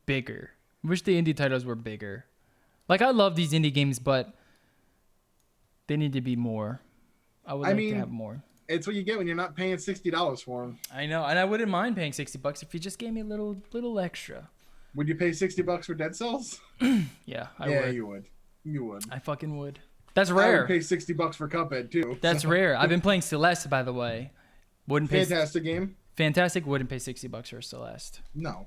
bigger. I wish the indie titles were bigger. Like, I love these indie games, but they need to be more. I would like to have more. It's what you get when you're not paying $60 for them. I know, and I wouldn't mind paying $60 if you just gave me a little extra. Would you pay $60 for Dead Cells? Yeah, I yeah, would. you would. You would. I fucking would. That's I rare. would pay $60 for Cuphead too. That's rare. I've been playing Celeste, by the way. Wouldn't pay. Fantastic game. Fantastic. Wouldn't pay $60 for Celeste. No.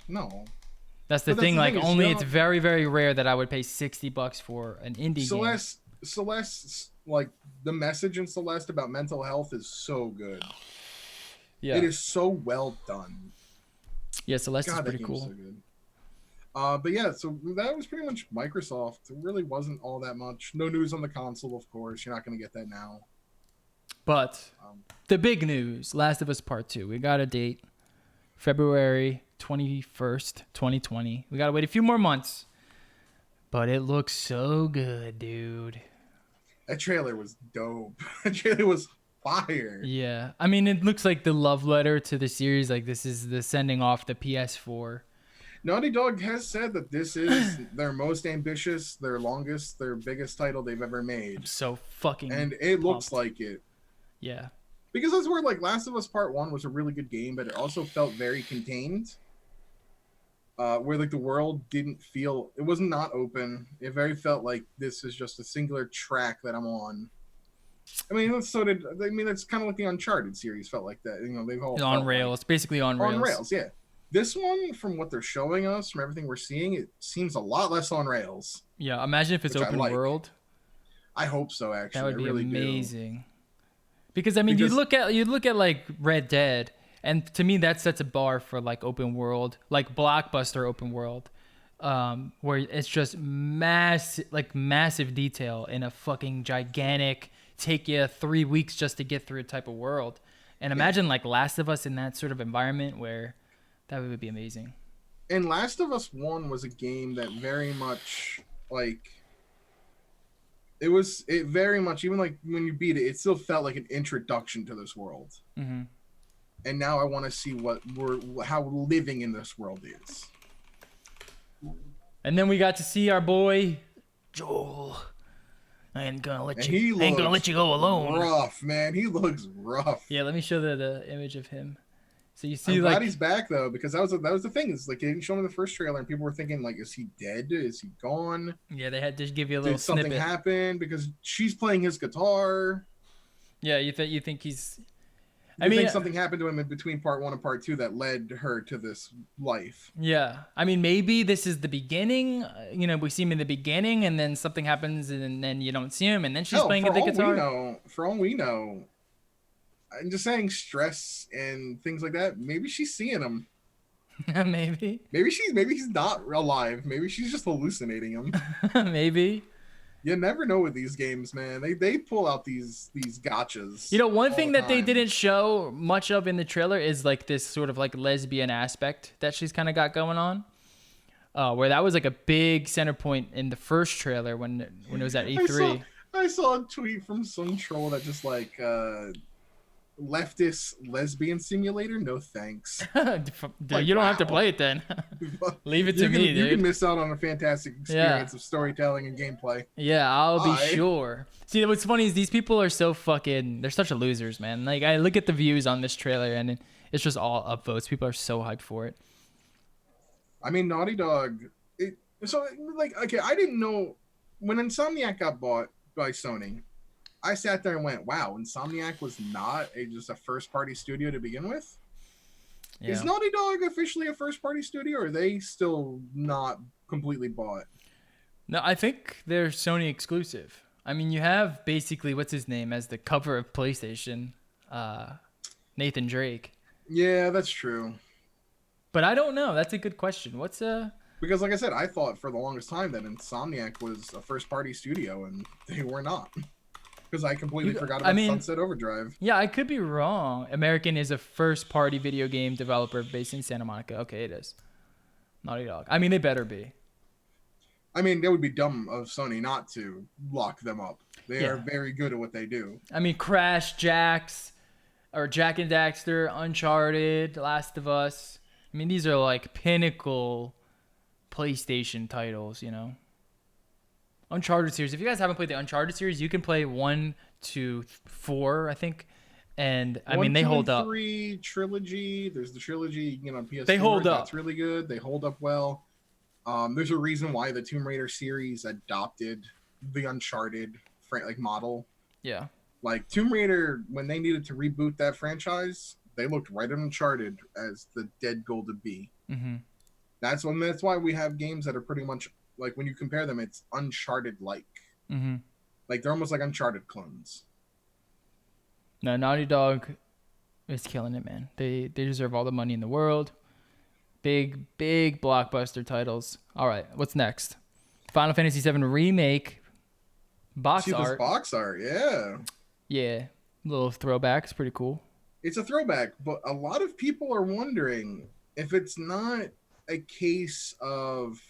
That's the But thing. Like, only it's still- very, very rare that I would pay $60 for an indie game. Celeste, like the message in Celeste about mental health is so good. Yeah. It is so well done. Yeah, Celeste is God, that pretty game is cool. so good. But yeah, so that was pretty much Microsoft. It really wasn't all that much. No news on the console, of course. You're not going to get that now. But the big news, Last of Us Part 2. We got a date, February 21st, 2020. We got to wait a few more months. But it looks so good, dude. That trailer was dope. That trailer was fire. Yeah. I mean, it looks like the love letter to the series. Like, this is the sending off the PS4. Naughty Dog has said that this is their most ambitious, their longest, their biggest title they've ever made. I'm so fucking And it looks pumped. like it. Yeah. Because that's where, like, Last of Us Part 1 was a really good game, but it also felt very contained. Where, like, the world didn't feel... It was not open. It very felt like this is just a singular track that I'm on. I mean, that's kind of like the Uncharted series felt like that. You know, they've all... It's on felt rails. Basically on rails. On rails, yeah. This one, from what they're showing us, from everything we're seeing, it seems a lot less on rails. Yeah. Imagine if it's Which I open like. world. I hope so, actually. That would be I really amazing. Because I mean, Because- you look at like Red Dead, and to me that sets a bar for like open world, like blockbuster open world, where it's just massive detail in a fucking gigantic, take you 3 weeks just to get through type of world. And imagine like Last of Us in that sort of environment where that would be amazing. And Last of Us 1 was a game that very much, like... It very much, even like when you beat it, it still felt like an introduction to this world. Mm-hmm. And now I want to see how living in this world is. And then we got to see our boy Joel. I ain't gonna let And you. he I ain't gonna looks let you go alone. Rough, man. He looks rough. Yeah, let me show the image of him. So you see, I'm like, glad he's back though, because that was the thing. It's like they didn't show him in the first trailer, and people were thinking like, is he dead? Is he gone? yeah, they had to give you a little Did something snippet. happen? Because she's playing his guitar. Yeah, you think he's? I think something happened to him in between part 1 and part 2 that led her to this life. Yeah, I mean, maybe this is the beginning. You know, we see him in the beginning, and then something happens, and then you don't see him, and then she's playing the guitar. For all we know, I'm just saying stress and things like that. Maybe she's seeing him. Maybe, Maybe he's not alive. Maybe she's just hallucinating him. maybe. You never know with these games, man. They pull out these gotchas. You know, one all thing the that they time. didn't show much of in the trailer is like this sort of like lesbian aspect that she's kind of got going on. Where that was like a big center point in the first trailer when it was at E3. I saw a tweet from some troll that just like leftist lesbian simulator? No thanks. Dude, you don't have to wow. play it then. Leave it to me, dude. You can miss out on a fantastic experience of storytelling and gameplay. Yeah, I'll be Bye. sure. See, what's funny is these people are so fucking. They're such losers, man. Like, I look at the views on this trailer and it's just all upvotes. People are so hyped for it. I mean, Naughty Dog. Okay, I didn't know when Insomniac got bought by Sony. I sat there and went, "Wow, Insomniac was not just a first-party studio to begin with." Yeah. Is Naughty Dog officially a first-party studio, or are they still not completely bought? No, I think they're Sony exclusive. I mean, you have basically what's his name as the cover of PlayStation, Nathan Drake. Yeah, that's true. But I don't know. That's a good question. Because, like I said, I thought for the longest time that Insomniac was a first-party studio, and they were not. Because I completely forgot about Sunset Overdrive. Yeah, I could be wrong. American is a first-party video game developer based in Santa Monica. Okay, it is. Naughty Dog. I mean, they better be. I mean, it would be dumb of Sony not to lock them up. They are very good at what they do. I mean, Crash, Jak and Daxter, Uncharted, Last of Us. I mean, these are like pinnacle PlayStation titles, you know? Uncharted series. If you guys haven't played the Uncharted series, you can play 1 to 4, I think. And I mean, they hold up. 3 trilogy. There's the trilogy, on PS4. They hold up. That's really good. They hold up well. There's a reason why the Tomb Raider series adopted the Uncharted model. Yeah. Like Tomb Raider, when they needed to reboot that franchise, they looked right at Uncharted as the dead goal to be. Mm-hmm. That's why we have games that are pretty much like when you compare them, it's Uncharted-like. Mm-hmm. Like they're almost like Uncharted clones. No, Naughty Dog is killing it, man. They deserve all the money in the world. Big blockbuster titles. All right, what's next? Final Fantasy VII Remake box art. This box art, yeah. Yeah, little throwback. It's pretty cool. It's a throwback, but a lot of people are wondering if it's not a case of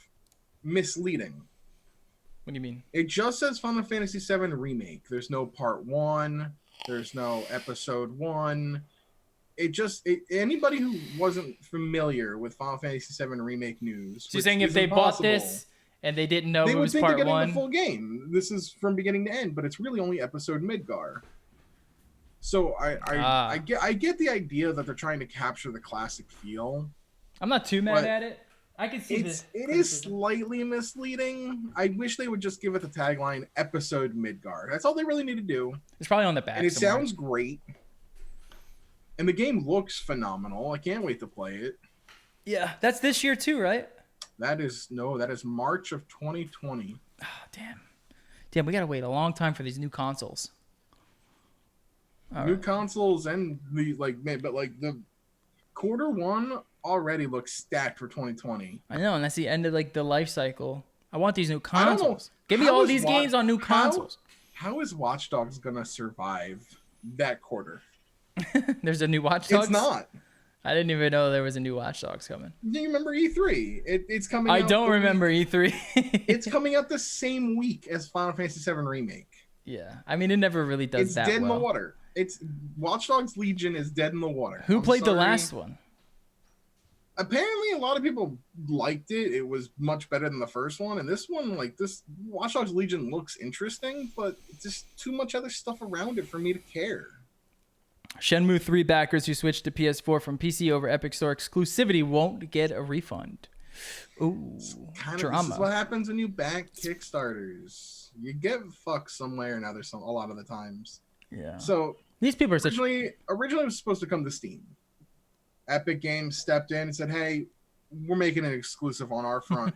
misleading. What do you mean? It just says Final Fantasy VII Remake. There's no Part 1. There's no Episode 1. Anybody who wasn't familiar with Final Fantasy VII Remake news. So you're saying if they bought this and they didn't know it was Part 1, they would think they're getting the full game. This is from beginning to end, but it's really only Episode Midgar. So I get the idea that they're trying to capture the classic feel. I'm not too mad at it. I can see this. It is slightly misleading. I wish they would just give it the tagline Episode Midgar. That's all they really need to do. It's probably on the back. And it sounds great. And the game looks phenomenal. I can't wait to play it. Yeah, that's this year too, right? That is March of 2020. Oh, damn, we gotta wait a long time for these new consoles. New consoles and the quarter 1 already looks stacked for 2020. I know, and that's the end of the life cycle. I want these new consoles. Give me all these games on new consoles. How is Watch Dogs gonna survive that quarter? There's a new Watch Dogs? It's not. I didn't even know there was a new Watch Dogs coming. Do you remember E3? It's coming out. I don't remember E3. It's coming out the same week as Final Fantasy VII Remake. Yeah. I mean, it never really does that well. It's dead in the water. Watch Dogs Legion is dead in the water. Who played the last one? Apparently, a lot of people liked it. It was much better than the first one. And this one, this Watch Dogs Legion looks interesting, but just too much other stuff around it for me to care. Shenmue 3 backers who switched to PS4 from PC over Epic Store exclusivity won't get a refund. Ooh, drama. This is what happens when you back Kickstarters. You get fucked somewhere or another a lot of the times. Yeah. So these people are originally it was supposed to come to Steam. Epic Games stepped in and said, "Hey, we're making it exclusive on our front."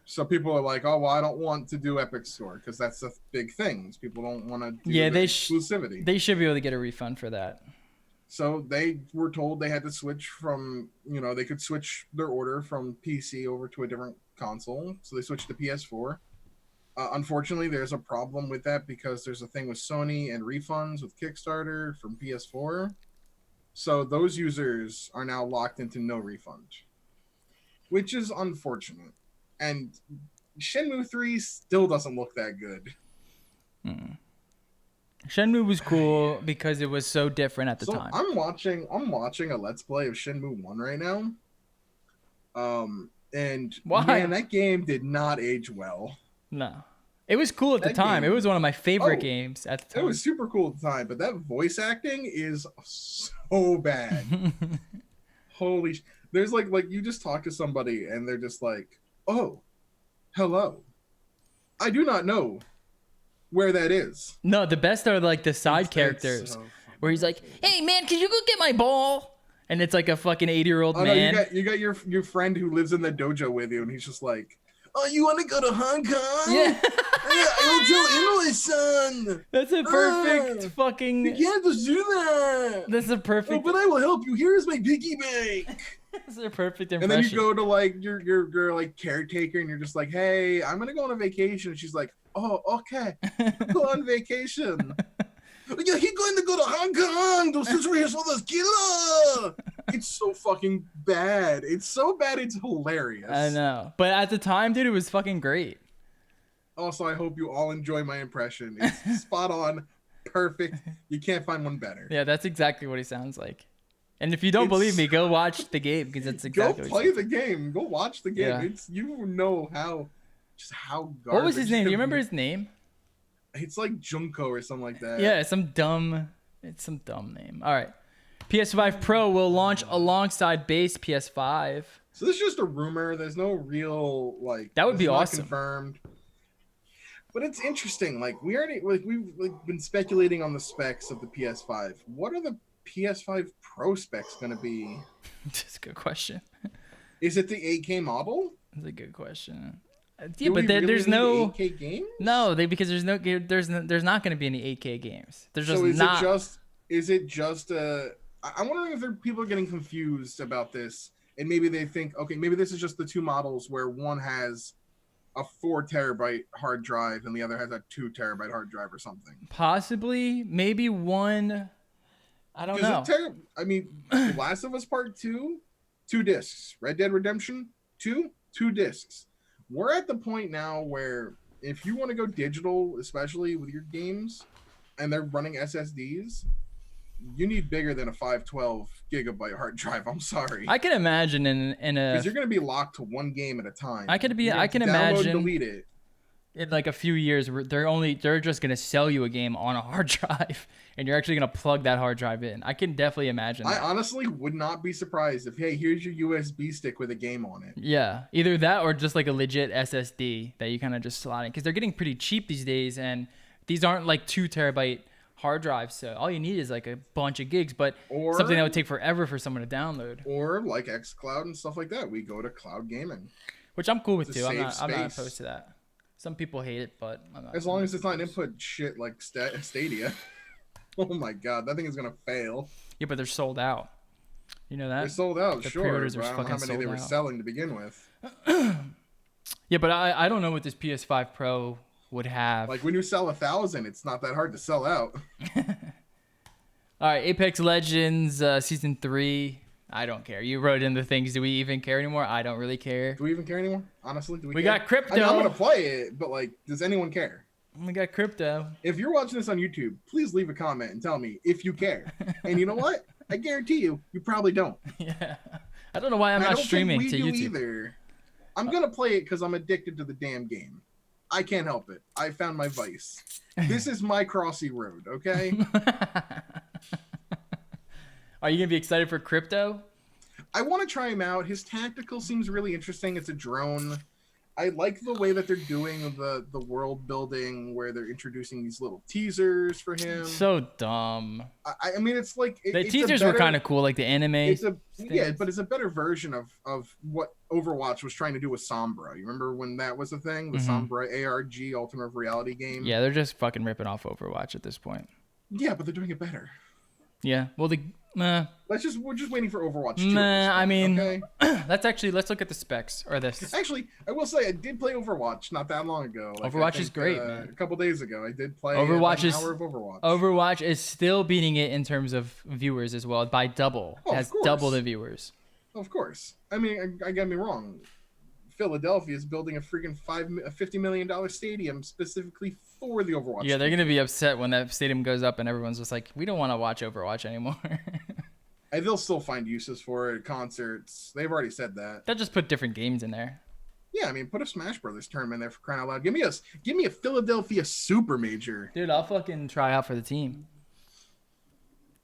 So people are like, "Oh, well, I don't want to do Epic Store because that's the big thing. People don't want to do exclusivity." They should be able to get a refund for that. So they were told they had to switch from, they could switch their order from PC over to a different console. So they switched to PS4. Unfortunately, there's a problem with that because there's a thing with Sony and refunds with Kickstarter from PS4. So those users are now locked into no refund, which is unfortunate. And Shenmue 3 still doesn't look that good. Shenmue was cool because it was so different at the So time. I'm watching a Let's Play of Shenmue 1 right now. And Why? man, that game did not age well. No. It was cool at the That time. It game- was one of my favorite Oh, games at the It time. was super cool at the time, but that voice acting is so bad. Holy there's like you just talk to somebody and they're just like, "Oh, hello. I do not know where that is." No, the best are like the side It's characters so where he's like, "Hey man, can you go get my ball?" And it's like a fucking 80-year-old Oh no, man. you got your friend who lives in the dojo with you, and he's just like, "Oh, you want to go to Hong Kong? Yeah. Yeah, I will tell Inoue-san. That's a perfect You fucking. can't just do that. That's a Oh, perfect. but I will help you. Here's my piggy bank." That's a perfect And then you impression. go to like your like caretaker, and you're just like, "Hey, I'm gonna go on a vacation." And she's like, "Oh, okay, go on vacation." "Yeah, he's going to go to Hong Kong. Those situations with us killer. It's so fucking bad. It's so bad. It's hilarious. I know, but at the time, dude, it was fucking great. Also, I hope you all enjoy my impression. It's spot on, perfect. You can't find one better. Yeah, that's exactly what he sounds like. And if you don't believe me, go watch the game because it's exactly. Go what he play the game. Go watch the game. Yeah. It's you know how garbage. What was his name? Do you it remember is. his name? It's like Junko or something like that. Yeah, it's some dumb name. All right. PS5 Pro will launch alongside base PS5. So this is just a rumor. There's no real like. That would this be is not awesome. Confirmed. But it's interesting. Like we've been speculating on the specs of the PS5. What are the PS5 Pro specs going to be? That's a good question. Is it the 8K model? That's a good question. Yeah, Do but we there, really there's need no 8K games. no they because there's not going to be any 8K games. There's just So not. is it just I'm wondering if people are getting confused about this, and maybe they think, okay, maybe this is just the two models where one has a 4 terabyte hard drive and the other has a 2 terabyte hard drive or something. Possibly, maybe one. I don't know. I mean, The Last of Us Part 2, 2 discs. Red Dead Redemption 2, 2 discs. We're at the point now where if you want to go digital, especially with your games, and they're running SSDs, you need bigger than a 512 gigabyte hard drive. I'm sorry. I can imagine in a Because you're going to be locked to one game at a time. I can Download, imagine delete it. in like a few years they're just gonna sell you a game on a hard drive and you're actually gonna plug that hard drive in. I can definitely imagine I that. honestly would not be surprised if, hey, here's your USB stick with a game on it. Yeah, either that or just like a legit SSD that you kind of just slot in because they're getting pretty cheap these days, and these aren't like 2 terabyte hard drives. So all you need is like a bunch of gigs, but Or something that would take forever for someone to download. Or like xCloud and stuff like that. We go to cloud gaming. Which I'm cool with It's a too. I'm safe not space. opposed to that. Some people hate it, but I'm not. As long as it's not input shit like Stadia. Oh my god, that thing is gonna fail. Yeah, but they're sold out. You know They're that? sold out, The sure. pre-orders But are I don't know how fucking many they sold were out. selling to begin with. Yeah, but I don't know what this PS5 Pro would have. Like when you sell 1,000, it's not that hard to sell out. All right, Apex Legends Season 3. I don't care. You wrote in the things. Do we even care anymore? I don't really care. Do we even care anymore? Honestly, do we We care? got crypto. I mean, I'm gonna play it, but like, does anyone care? We got crypto. If you're watching this on YouTube, please leave a comment and tell me if you care. And you know what? I guarantee you probably don't. Yeah. I don't know why I'm And I not don't streaming think to we do YouTube. either. I'm gonna play it because I'm addicted to the damn game. I can't help it. I found my vice. This is my crossy road, okay? Are you going to be excited for crypto? I want to try him out. His tactical seems really interesting. It's a drone. I like the way that they're doing the world building, where they're introducing these little teasers for him. So dumb. I mean, it's like The it's a teasers were better- kind of cool, like the anime. It's a things. but it's a better version of what Overwatch was trying to do with Sombra. You remember when that was a thing, the Mhm. Sombra ARG Ultimate Reality game? Yeah, they're just fucking ripping off Overwatch at this point. Yeah, but they're doing it better. Yeah. Well, We're just waiting for Overwatch 2. at this I point, mean, okay? let's look at the specs or this. Actually, I will say I did play Overwatch not that long ago. Like, Overwatch I is great, a man. couple days ago, I did play Overwatch an is- hour of Overwatch. Overwatch is still beating it in terms of viewers as well by double. Oh, It of has course. double the viewers. Of course. I mean, I get me wrong. Philadelphia is building a freaking $50 million stadium specifically for the Overwatch. Yeah, they're gonna be upset when that stadium goes up and everyone's just like, we don't want to watch Overwatch anymore. And they'll still find uses for it, concerts. They've already said that. They'll just put different games in there. Yeah, I mean, put a Smash Brothers tournament there for crying out loud. Give me a Philadelphia Super Major. Dude, I'll fucking try out for the team.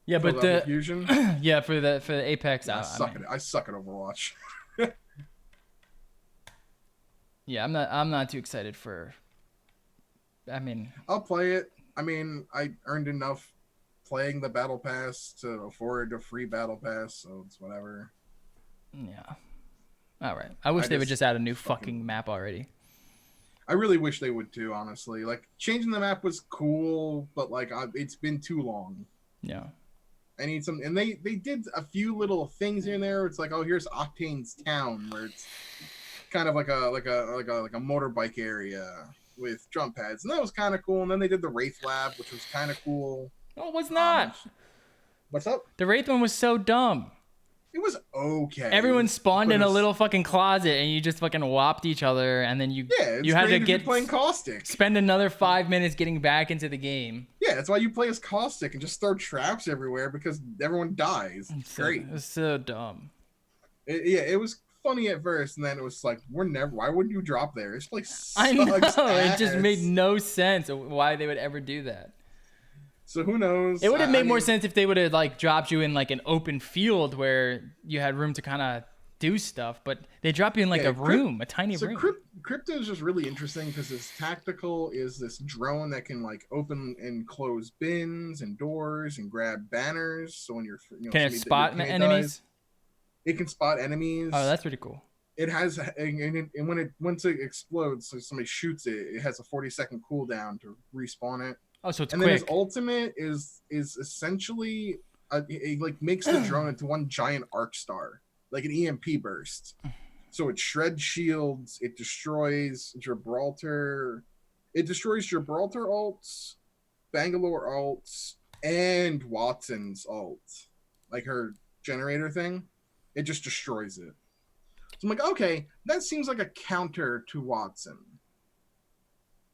Yeah, but Philadelphia Fusion. yeah, for the Apex. I suck at Overwatch. Yeah, I'm not too excited for. I mean, I'll play it. I mean, I earned enough playing the Battle Pass to afford a free Battle Pass, so it's whatever. Yeah. All right. I wish they would just add a new fucking map already. I really wish they would too, honestly. Like, changing the map was cool, but like it's been too long. Yeah. I need some, and they did a few little things in there. It's like, oh, here's Octane's town, where it's kind of like a motorbike area with jump pads, and that was kind of cool. And then they did the Wraith Lab, which was kind of cool. No, it was not. What's up? The Wraith one was so dumb. It was okay. Everyone spawned in a little fucking closet, and you just fucking whopped each other, and then you had to playing Caustic. Spend another 5 minutes getting back into the game. Yeah, that's why you play as Caustic and just throw traps everywhere because everyone dies. It's great. It was so dumb. It was funny at first, and then it was like, why wouldn't you drop there? It's like, I know. It just made no sense why they would ever do that. So who knows? It would have made more sense if they would have like dropped you in like an open field where you had room to kind of do stuff, but they drop you in like a room, a tiny room. Crypto is just really interesting because his tactical is this drone that can like open and close bins and doors and grab banners. So when you're, can it spot enemies? It can spot enemies. Oh, that's pretty cool. It has, and once it explodes, so somebody shoots it, it has a 40-second cooldown to respawn it. Oh, so it's and quick. Then his ultimate is essentially it like makes the drone into one giant arc star, like an EMP burst. So it shreds shields, it destroys Gibraltar, ults, Bangalore ults, and Watson's ult, like her generator thing. It just destroys it. So I'm like, okay, that seems like a counter to Watson.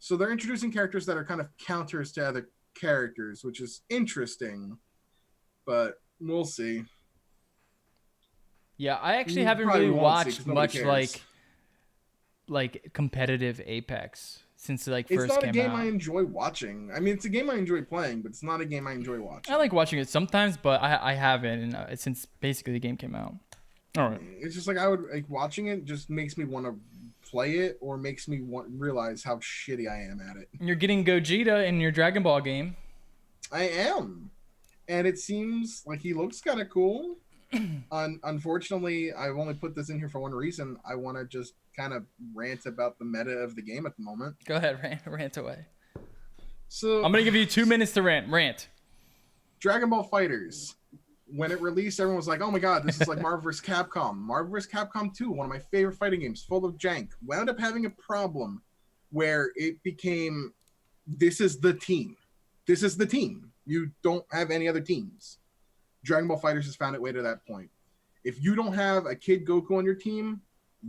So they're introducing characters that are kind of counters to other characters, which is interesting, but we'll see. Yeah, I actually haven't really watched much like competitive Apex since like first came out. It's not a game I enjoy watching. I mean, it's a game I enjoy playing, but it's not a game I enjoy watching. I like watching it sometimes, but I haven't since basically the game came out. All right. It's just like I would like watching it just makes me want to play it or makes me realize how shitty I am at it. You're getting Gogeta in your Dragon Ball game. I am. And it seems like he looks kind of cool. Unfortunately, I've only put this in here for one reason. I want to just kind of rant about the meta of the game at the moment. Go ahead, rant away. So I'm going to give you 2 minutes to rant. Dragon Ball FighterZ. When it released, everyone was like, oh my god, this is like Marvel vs. Capcom. Marvel vs. Capcom 2, one of my favorite fighting games, full of jank, wound up having a problem where it became, this is the team. This is the team. You don't have any other teams. Dragon Ball FighterZ has found its way to that point. If you don't have a Kid Goku on your team,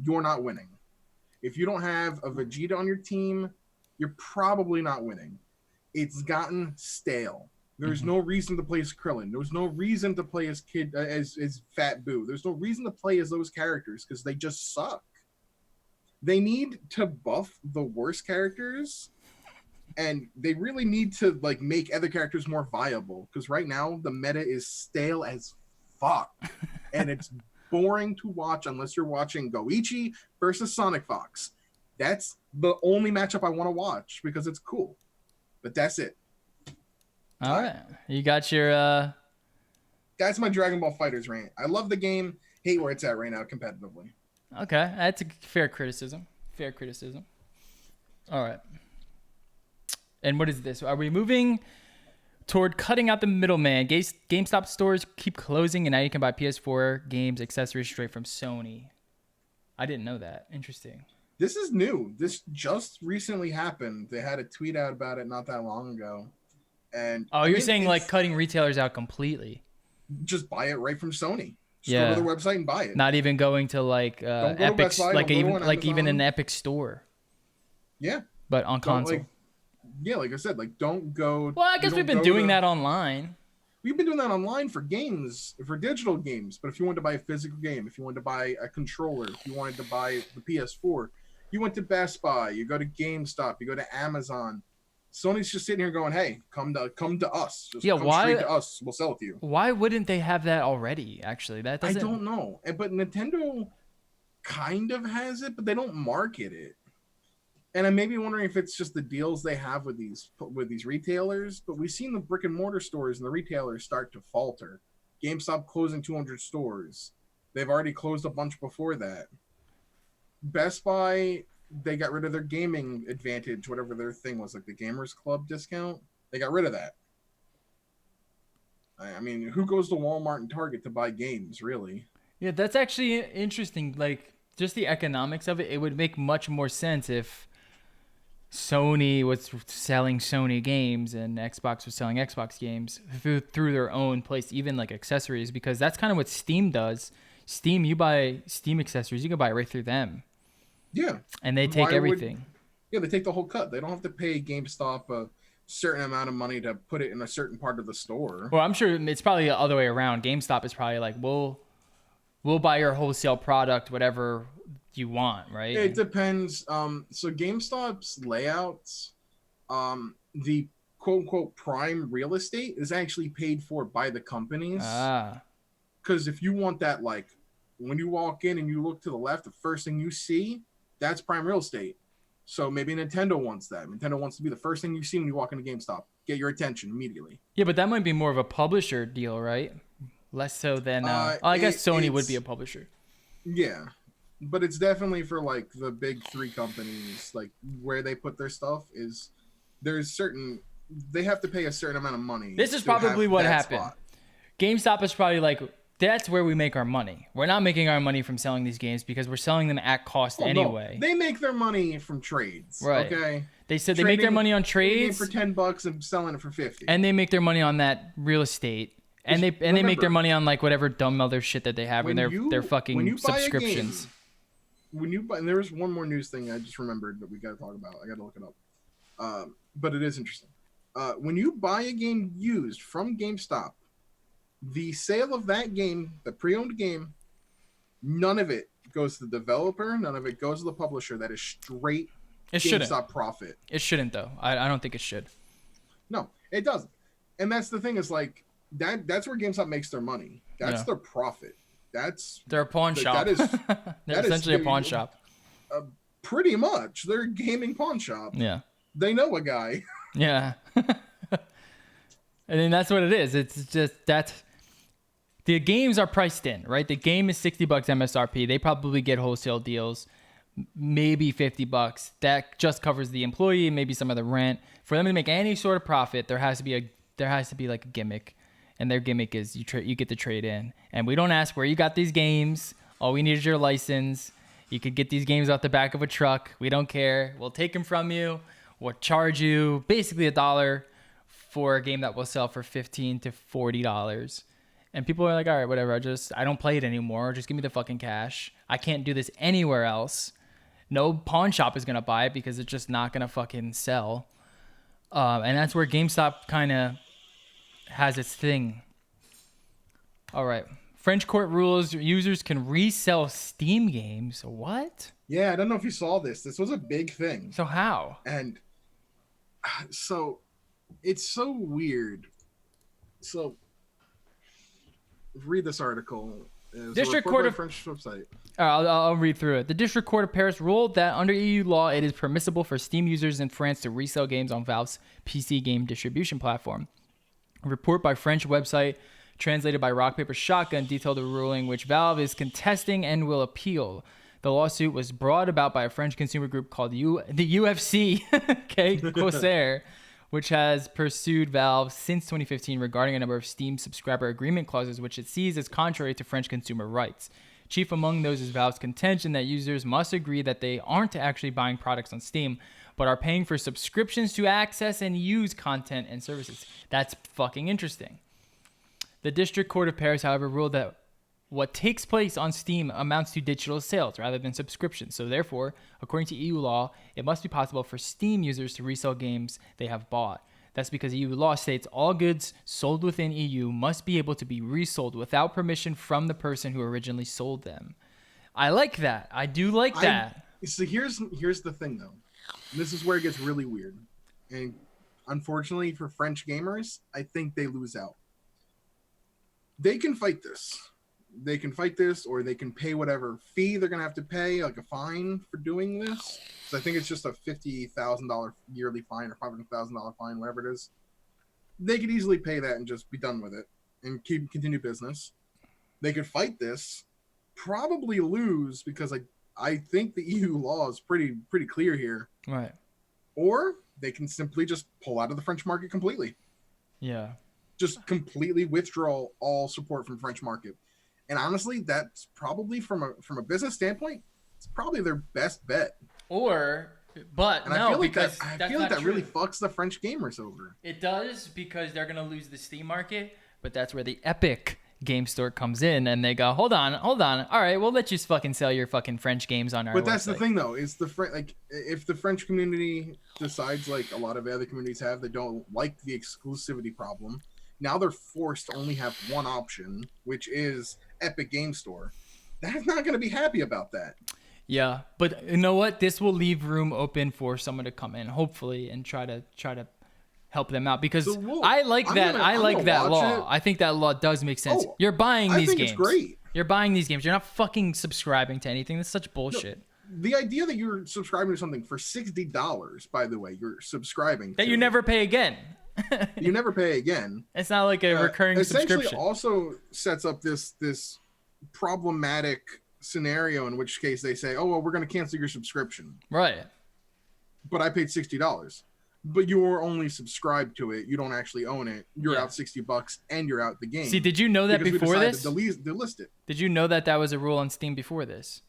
you're not winning. If you don't have a Vegeta on your team, you're probably not winning. It's gotten stale. There's no reason to play as Krillin. There's no reason to play as as Fat Boo. There's no reason to play as those characters because they just suck. They need to buff the worst characters, and they really need to like make other characters more viable because right now the meta is stale as fuck, and it's boring to watch unless you're watching Goichi versus Sonic Fox. That's the only matchup I want to watch because it's cool, but that's it. All right. You got your That's my Dragon Ball FighterZ rant. I love the game, hate where it's at right now competitively. Okay, that's a fair criticism. All right. And what is this? Are we moving toward cutting out the middleman? GameStop stores keep closing, and now you can buy PS4 games, accessories straight from Sony. I didn't know that. Interesting. This is new. This just recently happened. They had a tweet out about it not that long ago. And you're saying like cutting retailers out completely? Just buy it right from Sony. Just go to their website and buy it. Not even going to like Don't go to Epic, Best Buy, like don't go to even an like even an Amazon. Epic store, Yeah. but on Don't, console. like, yeah, like I said, like don't go. Well, I you guess don't we've been go doing to- that online. We've been doing that online for games, for digital games. But if you wanted to buy a physical game, if you wanted to buy a controller, if you wanted to buy the PS4, you went to Best Buy, you go to GameStop, you go to Amazon. Sony's just sitting here going, "Hey, come to us. Just come straight to us. We'll sell it to you." Why wouldn't they have that already? Actually, that I doesn't. don't know, but Nintendo kind of has it, but they don't market it. And I may be wondering if it's just the deals they have with these retailers. But we've seen the brick and mortar stores and the retailers start to falter. GameStop closing 200 stores. They've already closed a bunch before that. Best Buy, they got rid of their gaming advantage, whatever their thing was, like the Gamers Club discount. They got rid of that. I mean, who goes to Walmart and Target to buy games, really? Yeah, that's actually interesting. Like, just the economics of it, it would make much more sense if Sony was selling Sony games and Xbox was selling Xbox games through their own place, even like accessories, because that's kind of what Steam does. Steam, you buy Steam accessories, you can buy it right through them. Yeah. And they take everything. Yeah, they take the whole cut. They don't have to pay GameStop a certain amount of money to put it in a certain part of the store. Well, I'm sure it's probably the other way around. GameStop is probably like, we'll buy your wholesale product, whatever you want, right? It depends. So GameStop's layouts, the quote unquote prime real estate is actually paid for by the companies. Because if you want that, like when you walk in and you look to the left, the first thing you see, that's prime real estate. So maybe Nintendo wants that. Nintendo wants to be the first thing you see when you walk into GameStop. Get your attention immediately. Yeah, but that might be more of a publisher deal, right? Less so than... I guess Sony would be a publisher. Yeah. But it's definitely for like the big three companies, like where they put their stuff is there's certain... They have to pay a certain amount of money. This is probably what happened. Spot. GameStop is probably like... That's where we make our money. We're not making our money from selling these games because we're selling them at cost anyway. No. They make their money from trades. Right. Okay. They said they make their money on trades for $10 and selling it for $50. And they make their money on that real estate. And they make their money on like whatever dumb other shit that they have in their fucking subscriptions. When you buy, and there was one more news thing I just remembered that we got to talk about. I got to look it up. But it is interesting. When you buy a game used from GameStop, the sale of that game, the pre-owned game, none of it goes to the developer. None of it goes to the publisher. That is straight GameStop profit. It shouldn't, though. I don't think it should. No, it doesn't. And that's the thing is like that's where GameStop makes their money. That's their profit. They're a pawn shop. They're essentially a pawn shop. Pretty much. They're a gaming pawn shop. Yeah. They know a guy. Yeah. I mean, that's what it is. It's just the games are priced in, right? The game is $60 MSRP. They probably get wholesale deals, maybe $50. That just covers the employee, maybe some of the rent. For them to make any sort of profit, there has to be like a gimmick, and their gimmick is you get to trade in. And we don't ask where you got these games. All we need is your license. You could get these games off the back of a truck. We don't care. We'll take them from you. We'll charge you basically $1 for a game that will sell for $15 to $40. And people are like, all right, whatever. I don't play it anymore. Just give me the fucking cash. I can't do this anywhere else. No pawn shop is going to buy it because it's just not going to fucking sell. And that's where GameStop kind of has its thing. All right. French court rules users can resell Steam games. What? Yeah, I don't know if you saw this. This was a big thing. So how? And so it's so weird. So read this article. District Court of French website. I'll read through it. The District Court of Paris ruled that under EU law, it is permissible for Steam users in France to resell games on Valve's PC game distribution platform. A report by French website translated by Rock Paper Shotgun detailed the ruling, which Valve is contesting and will appeal. The lawsuit was brought about by a French consumer group called the UFC, okay, Corsair, which has pursued Valve since 2015 regarding a number of Steam subscriber agreement clauses, which it sees as contrary to French consumer rights. Chief among those is Valve's contention that users must agree that they aren't actually buying products on Steam, but are paying for subscriptions to access and use content and services. That's fucking interesting. The District Court of Paris, however, ruled that what takes place on Steam amounts to digital sales rather than subscriptions. So therefore, according to EU law, it must be possible for Steam users to resell games they have bought. That's because EU law states all goods sold within EU must be able to be resold without permission from the person who originally sold them. I like that. I do like that. So here's the thing, though. This is where it gets really weird. And unfortunately for French gamers, I think they lose out. They can fight this. They can fight this, or they can pay whatever fee they're going to have to pay, like a fine for doing this. So I think it's just a $50,000 yearly fine or $500,000 fine, whatever it is. They could easily pay that and just be done with it and continue business. They could fight this, probably lose because I think the EU law is pretty clear here. Right. Or they can simply just pull out of the French market completely. Yeah. Just completely withdraw all support from French market. And honestly, that's probably from a business standpoint, it's probably their best bet. But I feel like that really fucks the French gamers over. It does, because they're gonna lose the Steam market, but that's where the Epic Game Store comes in, and they go, hold on, all right, we'll let you fucking sell your fucking French games on our website. But that's the thing, though, is if the French community decides, like a lot of other communities have, they don't like the exclusivity problem. Now they're forced to only have one option, which is Epic Game Store. They're not going to be happy about that. Yeah, but you know what? This will leave room open for someone to come in, hopefully, and try to help them out, because I like that law. I think that law does make sense. You're buying these games. It's great. You're buying these games. You're not fucking subscribing to anything. That's such bullshit. No, the idea that you're subscribing to something for $60, by the way, you're subscribing that you never pay again. You never pay again. It's not like a recurring subscription. Essentially also sets up this problematic scenario, in which case they say, oh, well, we're going to cancel your subscription. Right. But I paid $60. But you were only subscribed to it. You don't actually own it. You're out $60 and you're out the game. See, did you know that before this? To delist it. Did you know that was a rule on Steam before this?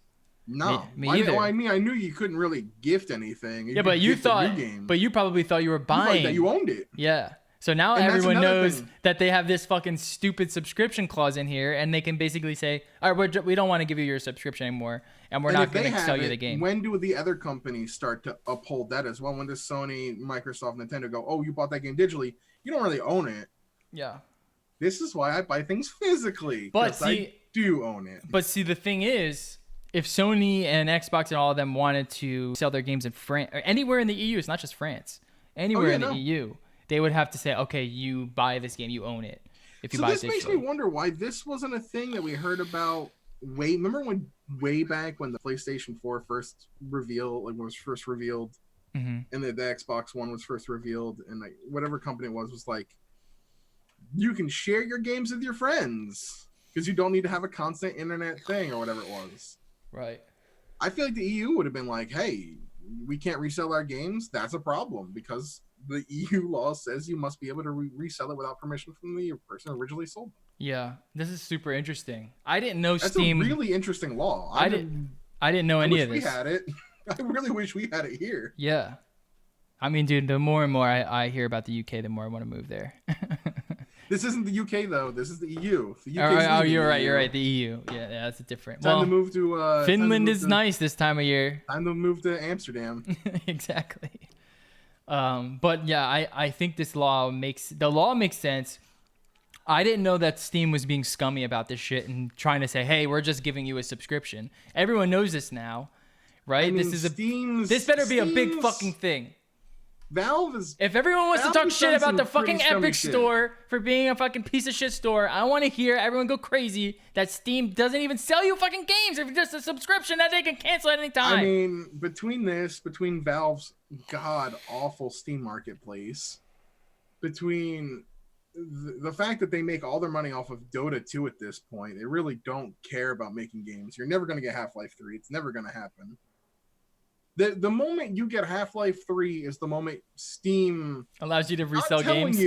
No. Me either. I knew you couldn't really gift anything. Yeah, but you probably thought you were buying. That you owned it. Yeah. So now everyone knows that they have this fucking stupid subscription clause in here, and they can basically say, all right, we don't want to give you your subscription anymore, and we're not going to sell you the game. When do the other companies start to uphold that as well? When does Sony, Microsoft, Nintendo go, oh, you bought that game digitally, you don't really own it. Yeah. This is why I buy things physically, because I do own it. But see, the thing is, if Sony and Xbox and all of them wanted to sell their games in France, or anywhere in the EU, it's not just France, anywhere in the EU, they would have to say, okay, you buy this game, you own it. If you buy it digitally. This makes me wonder why this wasn't a thing that we heard about remember way back when the PlayStation 4 first revealed, was first revealed, and the Xbox One was first revealed, and whatever company it was like, you can share your games with your friends because you don't need to have a constant internet thing or whatever it was. Right. I feel like the EU would have been like, hey, we can't resell our games. That's a problem because the EU law says you must be able to resell it without permission from the person who originally sold them. Yeah, this is super interesting. I didn't know That's Steam. That's a really interesting law. I didn't know any of this. We had it. I really wish we had it here. Yeah. I mean, dude, the more and more I hear about the UK, the more I want to move there. This isn't the UK though. This is the EU. The UK's you're right. You're right. The EU. Yeah, that's a different. Time to move to. Finland is nice this time of year. Time to move to Amsterdam. Exactly. But yeah, I think this law makes sense. I didn't know that Steam was being scummy about this shit and trying to say, "Hey, we're just giving you a subscription." Everyone knows this now, right? I mean, this better be a big fucking thing. Valve is. If everyone wants to talk shit about the fucking Epic Store for being a fucking piece of shit store, I want to hear everyone go crazy that Steam doesn't even sell you fucking games. If it's just a subscription that they can cancel at any time. I mean, between Valve's god awful Steam marketplace, between the fact that they make all their money off of Dota 2 at this point, they really don't care about making games. You're never going to get Half-Life 3. It's never going to happen. The moment you get Half-Life 3 is the moment Steam allows you to resell games.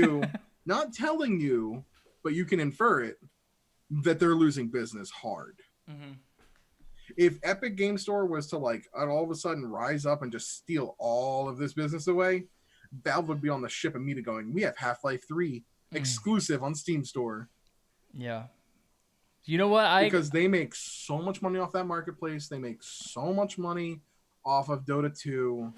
Not telling you, but you can infer it, that they're losing business hard. Mm-hmm. If Epic Game Store was to all of a sudden rise up and just steal all of this business away, Valve would be on the ship immediately going, we have Half-Life 3 exclusive on Steam Store. Yeah. You know what? Because they make so much money off that marketplace. They make so much money off of Dota 2.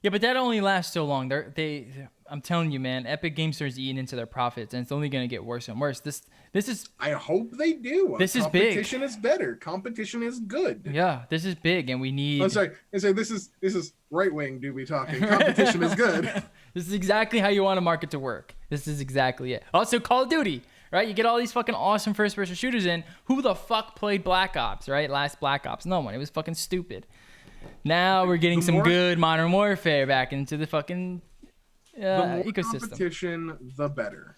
Yeah, but that only lasts so long. I'm telling you, man, Epic Games Store is eating into their profits, and it's only going to get worse and worse. This is. I hope they do. This is big. Competition is better. Competition is good. Yeah, this is big, and we need. I'm sorry. I say this is right wing doobie talking. Competition is good. This is exactly how you want a market to work. This is exactly it. Also, Call of Duty, right? You get all these fucking awesome first-person shooters in. Who the fuck played Black Ops, right? Last Black Ops, no one. It was fucking stupid. Now we're getting some good Modern Warfare back into the fucking ecosystem. Competition, the better.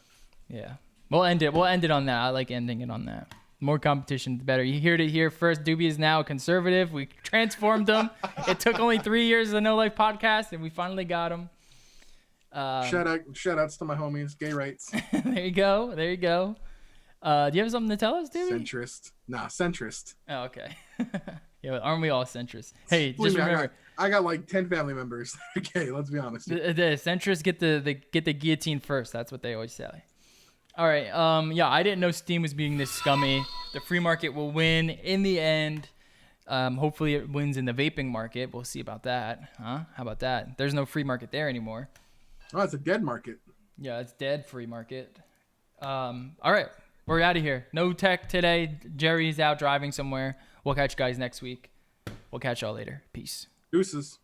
Yeah, we'll end it on that. I like ending it on that. More competition, the better. You heard it here first. Doobie is now a conservative. We transformed him. It took only 3 years of the No Life podcast, and we finally got him. Shout outs to my homies. Gay rights. There you go. Do you have something to tell us, Doobie? Centrist. Oh, okay. Yeah, aren't we all centrists? Hey, just remember, I got like 10 family members. Okay, let's be honest. The centrists get the guillotine first. That's what they always say. All right. Yeah, I didn't know Steam was being this scummy. The free market will win in the end. Hopefully, it wins in the vaping market. We'll see about that. Huh? How about that? There's no free market there anymore. Oh, it's a dead market. Yeah, it's dead free market. All right. We're out of here. No tech today. Jerry's out driving somewhere. We'll catch you guys next week. We'll catch y'all later. Peace. Deuces.